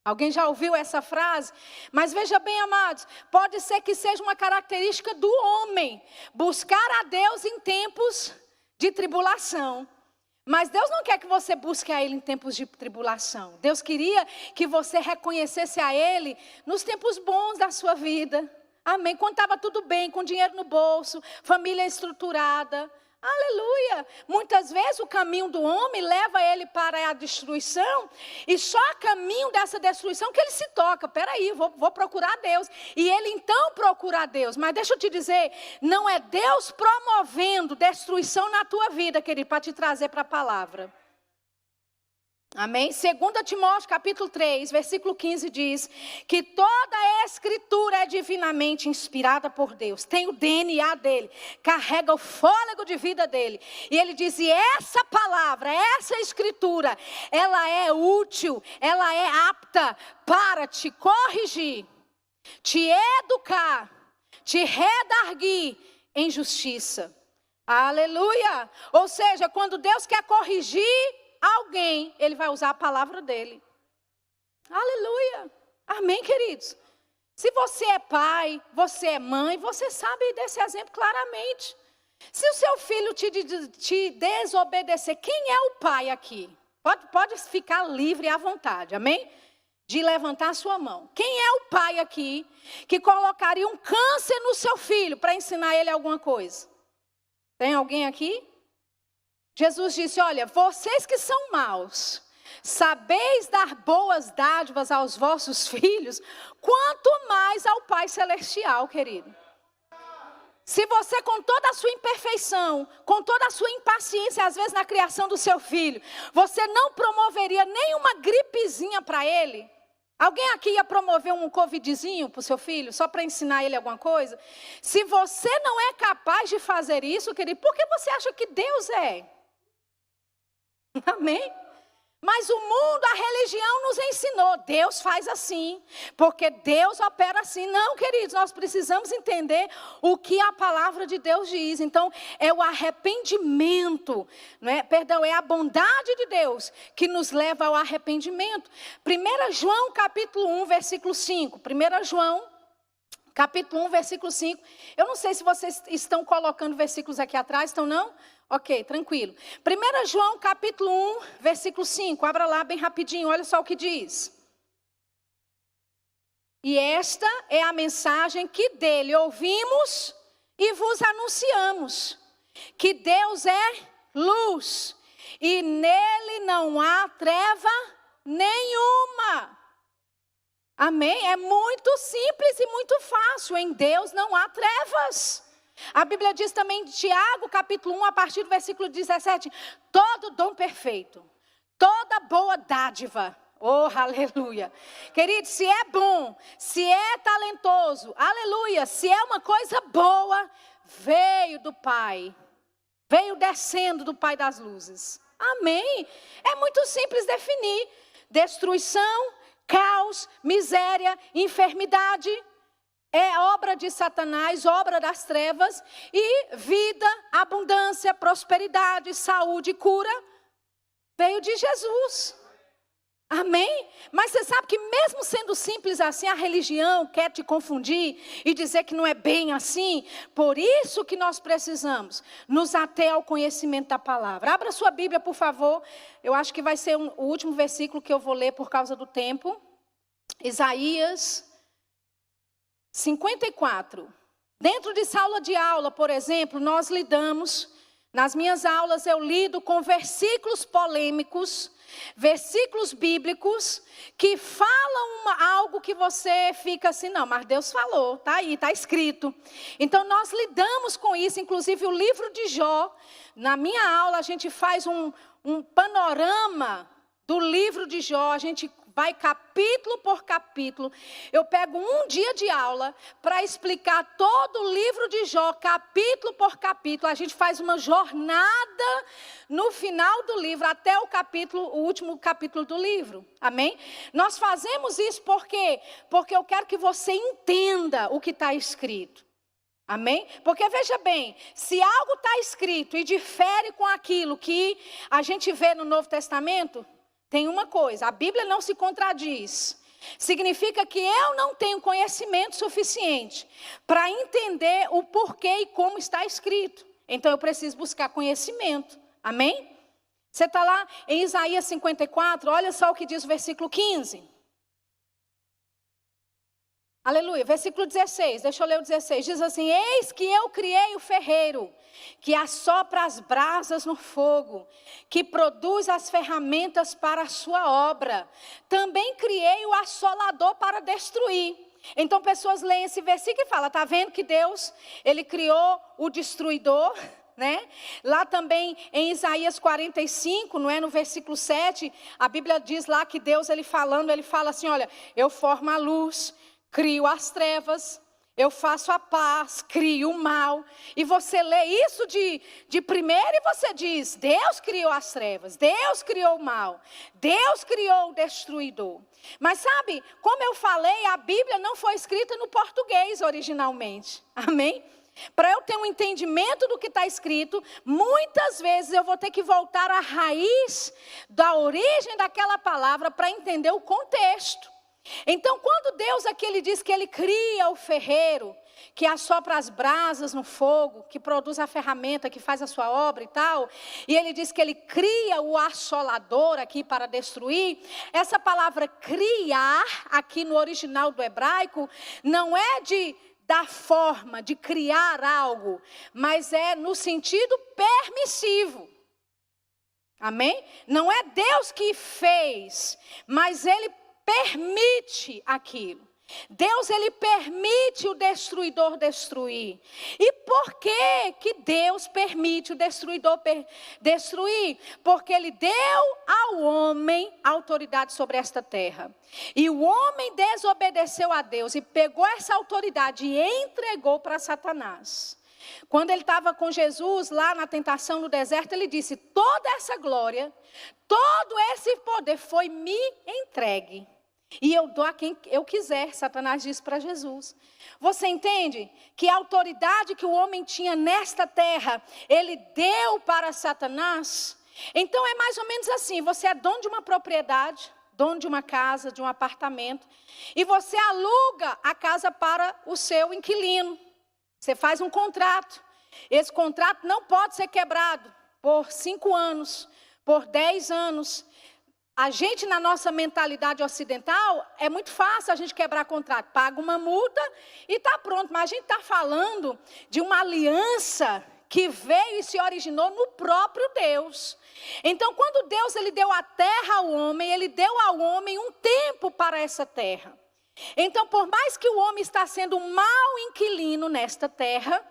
Alguém já ouviu essa frase? Mas veja bem, amados, pode ser que seja uma característica do homem, buscar a Deus em tempos de tribulação. Mas Deus não quer que você busque a Ele em tempos de tribulação. Deus queria que você reconhecesse a Ele nos tempos bons da sua vida. Amém. Quando estava tudo bem, com dinheiro no bolso, família estruturada. Aleluia. Muitas vezes o caminho do homem leva ele para a destruição. E só a caminho dessa destruição que ele se toca. Peraí, vou procurar Deus. E ele então procura Deus. Mas deixa eu te dizer, não é Deus promovendo destruição na tua vida, querido, para te trazer para a palavra. Amém? 2 Timóteo capítulo 3, versículo 15 diz que toda a escritura é divinamente inspirada por Deus. Tem o DNA dele, carrega o fôlego de vida dele. E ele diz, e essa palavra, essa escritura, ela é útil, ela é apta para te corrigir, te educar, te redarguir em justiça. Aleluia! Ou seja, quando Deus quer corrigir alguém, Ele vai usar a palavra dele. Aleluia. Amém, queridos? Se você é pai, você é mãe, você sabe desse exemplo claramente. Se o seu filho te desobedecer, quem é o pai aqui? Pode ficar livre à vontade, amém? De levantar a sua mão. Quem é o pai aqui que colocaria um câncer no seu filho para ensinar ele alguma coisa? Tem alguém aqui? Jesus disse, olha, vocês que são maus, sabeis dar boas dádivas aos vossos filhos, quanto mais ao Pai Celestial, querido. Se você, com toda a sua imperfeição, com toda a sua impaciência, às vezes na criação do seu filho, você não promoveria nenhuma gripezinha para ele. Alguém aqui ia promover um covidzinho para o seu filho, só para ensinar ele alguma coisa? Se você não é capaz de fazer isso, querido, por que você acha que Deus é? Amém? Mas o mundo, a religião nos ensinou, Deus faz assim, porque Deus opera assim. Não, queridos, nós precisamos entender o que a palavra de Deus diz. Então, é o arrependimento, é a bondade de Deus que nos leva ao arrependimento. 1 João capítulo 1, versículo 5. 1 João capítulo 1, versículo 5. Eu não sei se vocês estão colocando versículos aqui atrás, estão não? Ok, tranquilo. 1 João capítulo 1, versículo 5. Abra lá bem rapidinho, olha só o que diz. E esta é a mensagem que dele ouvimos e vos anunciamos. Que Deus é luz e nele não há treva nenhuma. Amém? É muito simples e muito fácil. Em Deus não há trevas. A Bíblia diz também em Tiago, capítulo 1, a partir do versículo 17. Todo dom perfeito, toda boa dádiva. Oh, aleluia. Querido, se é bom, se é talentoso, aleluia. Se é uma coisa boa, veio do Pai. Veio descendo do Pai das luzes. Amém? É muito simples definir. Destruição, caos, miséria, enfermidade, é obra de Satanás, obra das trevas, e vida, abundância, prosperidade, saúde, cura, veio de Jesus. Amém? Mas você sabe que mesmo sendo simples assim, a religião quer te confundir e dizer que não é bem assim. Por isso que nós precisamos nos ater ao conhecimento da palavra. Abra sua Bíblia, por favor. Eu acho que vai ser o último versículo que eu vou ler por causa do tempo. Isaías 54. Dentro de sala de aula, por exemplo, nós lidamos, nas minhas aulas eu lido com versículos polêmicos, versículos bíblicos que falam algo que você fica assim, não, mas Deus falou, está aí, está escrito. Então nós lidamos com isso, inclusive o livro de Jó, na minha aula a gente faz um panorama do livro de Jó, a gente vai capítulo por capítulo. Eu pego um dia de aula para explicar todo o livro de Jó, capítulo por capítulo. A gente faz uma jornada no final do livro, até o último capítulo do livro. Amém? Nós fazemos isso por quê? Porque eu quero que você entenda o que está escrito. Amém? Porque veja bem, se algo está escrito e difere com aquilo que a gente vê no Novo Testamento, tem uma coisa, a Bíblia não se contradiz. Significa que eu não tenho conhecimento suficiente para entender o porquê e como está escrito. Então eu preciso buscar conhecimento. Amém? Você está lá em Isaías 54, olha só o que diz o versículo 15. Aleluia, versículo 16, deixa eu ler o 16, diz assim: eis que eu criei o ferreiro, que assopra as brasas no fogo, que produz as ferramentas para a sua obra. Também criei o assolador para destruir. Então pessoas leem esse versículo e falam, está vendo que Deus, Ele criou o destruidor, né? Lá também em Isaías 45, não é, no versículo 7, a Bíblia diz lá que Deus, Ele fala assim, olha, eu formo a luz, crio as trevas, eu faço a paz, crio o mal. E você lê isso de primeiro e você diz, Deus criou as trevas, Deus criou o mal, Deus criou o destruidor. Mas sabe, como eu falei, a Bíblia não foi escrita no português originalmente. Amém? Para eu ter um entendimento do que está escrito, muitas vezes eu vou ter que voltar à raiz da origem daquela palavra para entender o contexto. Então, quando Deus aqui ele diz que Ele cria o ferreiro, que assopra as brasas no fogo, que produz a ferramenta, que faz a sua obra e tal, e Ele diz que Ele cria o assolador aqui para destruir, essa palavra criar, aqui no original do hebraico, não é da forma de criar algo, mas é no sentido permissivo. Amém? Não é Deus que fez, mas Ele permite aquilo. Deus, Ele permite o destruidor destruir. E por que Deus permite o destruidor destruir? Porque Ele deu ao homem autoridade sobre esta terra. E o homem desobedeceu a Deus e pegou essa autoridade e entregou para Satanás. Quando ele estava com Jesus lá na tentação no deserto, ele disse, toda essa glória, todo esse poder foi me entregue. E eu dou a quem eu quiser, Satanás disse para Jesus. Você entende que a autoridade que o homem tinha nesta terra, ele deu para Satanás? Então é mais ou menos assim, você é dono de uma propriedade, dono de uma casa, de um apartamento, e você aluga a casa para o seu inquilino. Você faz um contrato. Esse contrato não pode ser quebrado por 5 anos, por 10 anos. A gente, na nossa mentalidade ocidental, é muito fácil a gente quebrar contrato. Paga uma multa e está pronto. Mas a gente está falando de uma aliança que veio e se originou no próprio Deus. Então, quando Deus ele deu a terra ao homem, Ele deu ao homem um tempo para essa terra. Então, por mais que o homem está sendo um mau inquilino nesta terra,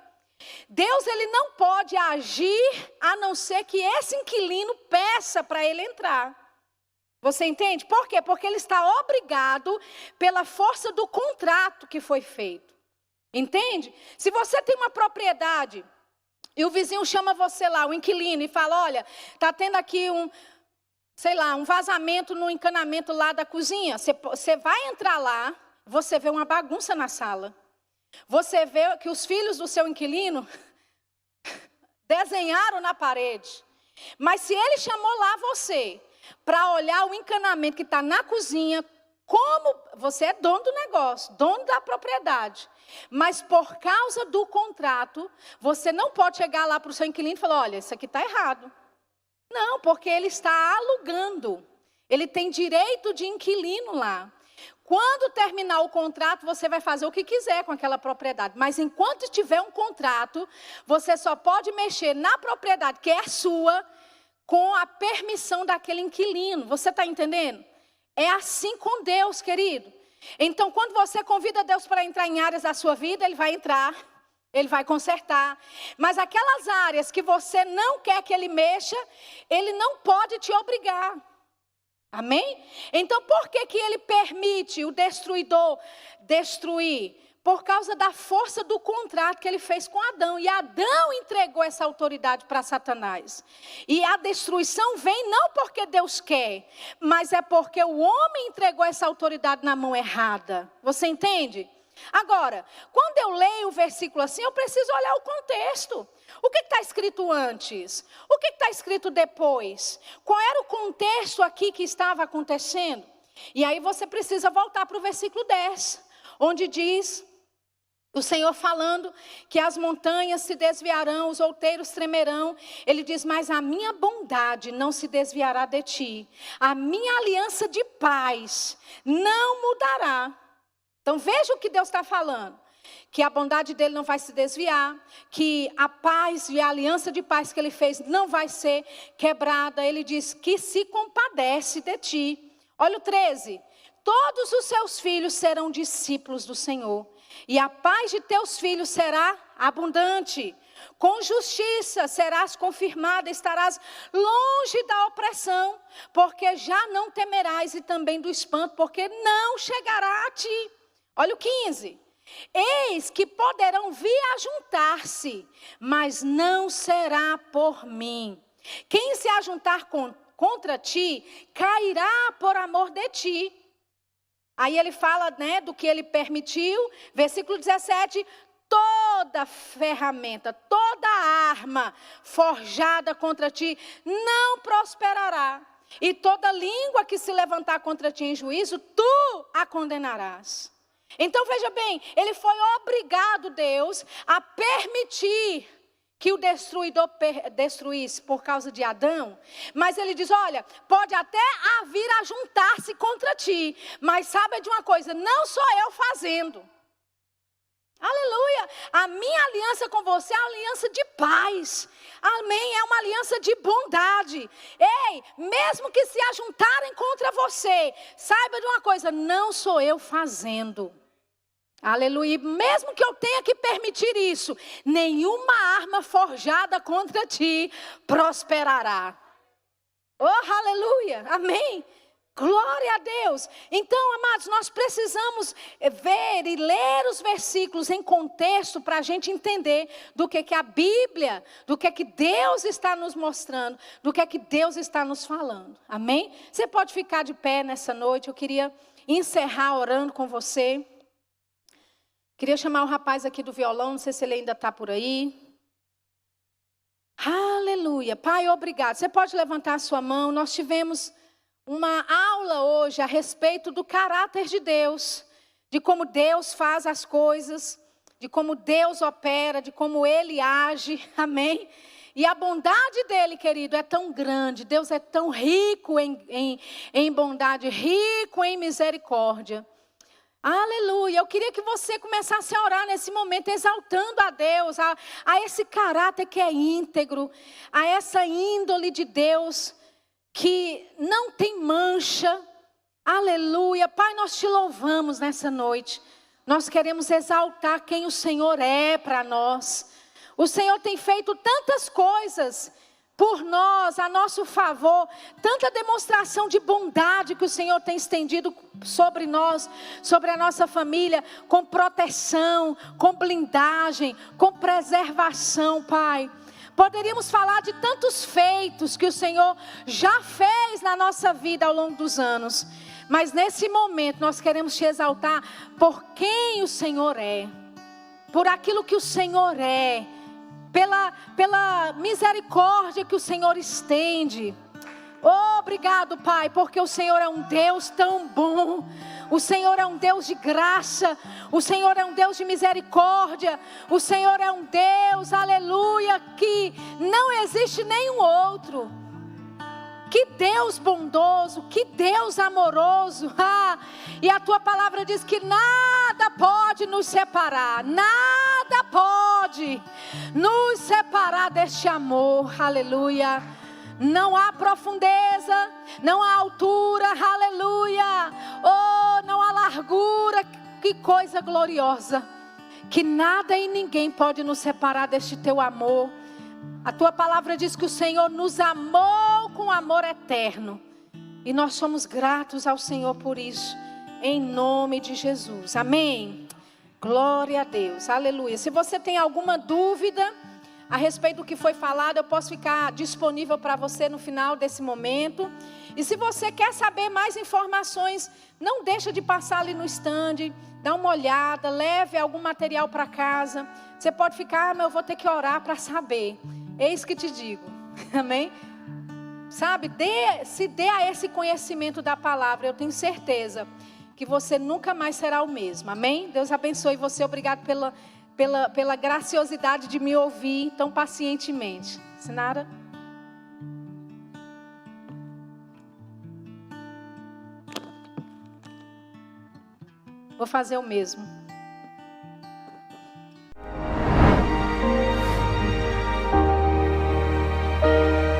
Deus ele não pode agir a não ser que esse inquilino peça para ele entrar. Você entende? Por quê? Porque ele está obrigado pela força do contrato que foi feito. Entende? Se você tem uma propriedade e o vizinho chama você lá, o inquilino, e fala, olha, está tendo aqui um vazamento no encanamento lá da cozinha. Você vai entrar lá, você vê uma bagunça na sala. Você vê que os filhos do seu inquilino desenharam na parede. Mas se ele chamou lá você para olhar o encanamento que está na cozinha, como você é dono do negócio, dono da propriedade. Mas por causa do contrato, você não pode chegar lá para o seu inquilino e falar, olha, isso aqui está errado. Não, porque ele está alugando. Ele tem direito de inquilino lá. Quando terminar o contrato, você vai fazer o que quiser com aquela propriedade. Mas enquanto tiver um contrato, você só pode mexer na propriedade que é sua, com a permissão daquele inquilino. Você está entendendo? É assim com Deus, querido. Então, quando você convida Deus para entrar em áreas da sua vida, Ele vai entrar, Ele vai consertar. Mas aquelas áreas que você não quer que Ele mexa, Ele não pode te obrigar. Amém? Então, por que Ele permite o destruidor destruir? Por causa da força do contrato que Ele fez com Adão. E Adão entregou essa autoridade para Satanás. E a destruição vem não porque Deus quer, mas é porque o homem entregou essa autoridade na mão errada. Você entende? Agora, quando eu leio o versículo assim, eu preciso olhar o contexto. O que está escrito antes? O que está escrito depois? Qual era o contexto aqui que estava acontecendo? E aí você precisa voltar para o versículo 10, onde diz... O Senhor falando que as montanhas se desviarão, os outeiros tremerão. Ele diz, mas a minha bondade não se desviará de ti. A minha aliança de paz não mudará. Então veja o que Deus está falando. Que a bondade dele não vai se desviar. Que a paz e a aliança de paz que ele fez não vai ser quebrada. Ele diz que se compadece de ti. Olha o 13. Todos os seus filhos serão discípulos do Senhor. E a paz de teus filhos será abundante. Com justiça serás confirmada, estarás longe da opressão, porque já não temerás, e também do espanto, porque não chegará a ti. Olha o 15. Eis que poderão vir a juntar-se, mas não será por mim. Quem se ajuntar contra ti, cairá por amor de ti. Aí ele fala, né, do que ele permitiu, versículo 17, toda ferramenta, toda arma forjada contra ti não prosperará. E toda língua que se levantar contra ti em juízo, tu a condenarás. Então veja bem, ele foi obrigado, Deus, a permitir que o destruidor destruísse por causa de Adão, mas ele diz, olha, pode até vir a juntar-se contra ti, mas sabe de uma coisa, não sou eu fazendo. Aleluia, a minha aliança com você é uma aliança de paz, amém, é uma aliança de bondade. Ei, mesmo que se ajuntarem contra você, saiba de uma coisa, não sou eu fazendo. Aleluia, mesmo que eu tenha que permitir isso, nenhuma arma forjada contra ti prosperará. Oh, aleluia, amém. Glória a Deus. Então, amados, nós precisamos ver e ler os versículos em contexto para a gente entender do que a Bíblia, do que Deus está nos mostrando, do que Deus está nos falando. Amém? Você pode ficar de pé nessa noite, eu queria encerrar orando com você. Queria chamar o rapaz aqui do violão, não sei se ele ainda está por aí. Aleluia. Pai, obrigado. Você pode levantar a sua mão. Nós tivemos uma aula hoje a respeito do caráter de Deus. De como Deus faz as coisas. De como Deus opera. De como Ele age. Amém? E a bondade dele, querido, é tão grande. Deus é tão rico em bondade. Rico em misericórdia. Aleluia, eu queria que você começasse a orar nesse momento, exaltando a Deus, a esse caráter que é íntegro, a essa índole de Deus, que não tem mancha. Aleluia, Pai, nós te louvamos nessa noite, nós queremos exaltar quem o Senhor é para nós. O Senhor tem feito tantas coisas por nós, a nosso favor, tanta demonstração de bondade que o Senhor tem estendido sobre nós, sobre a nossa família, com proteção, com blindagem, com preservação, Pai. Poderíamos falar de tantos feitos que o Senhor já fez na nossa vida ao longo dos anos, mas nesse momento nós queremos te exaltar por quem o Senhor é, por aquilo que o Senhor é, pela misericórdia que o Senhor estende. Obrigado, Pai, porque o Senhor é um Deus tão bom. O Senhor é um Deus de graça. O Senhor é um Deus de misericórdia. O Senhor é um Deus, aleluia, que não existe nenhum outro. Que Deus bondoso, que Deus amoroso. E a tua palavra diz que nada pode nos separar. Nada pode nos separar deste amor. Aleluia. Não há profundeza, não há altura, aleluia. Oh, não há largura, que coisa gloriosa. Que nada e ninguém pode nos separar deste teu amor. A tua palavra diz que o Senhor nos amou com amor eterno. E nós somos gratos ao Senhor por isso. Em nome de Jesus. Amém. Glória a Deus. Aleluia. Se você tem alguma dúvida a respeito do que foi falado, eu posso ficar disponível para você no final desse momento. E se você quer saber mais informações, não deixa de passar ali no stand, dá uma olhada, leve algum material para casa. Você pode ficar, mas eu vou ter que orar para saber. Eis que te digo, amém? Sabe, se dê a esse conhecimento da palavra, eu tenho certeza que você nunca mais será o mesmo, amém? Deus abençoe você, obrigado pela graciosidade de me ouvir tão pacientemente. Sinara? Vou fazer o mesmo.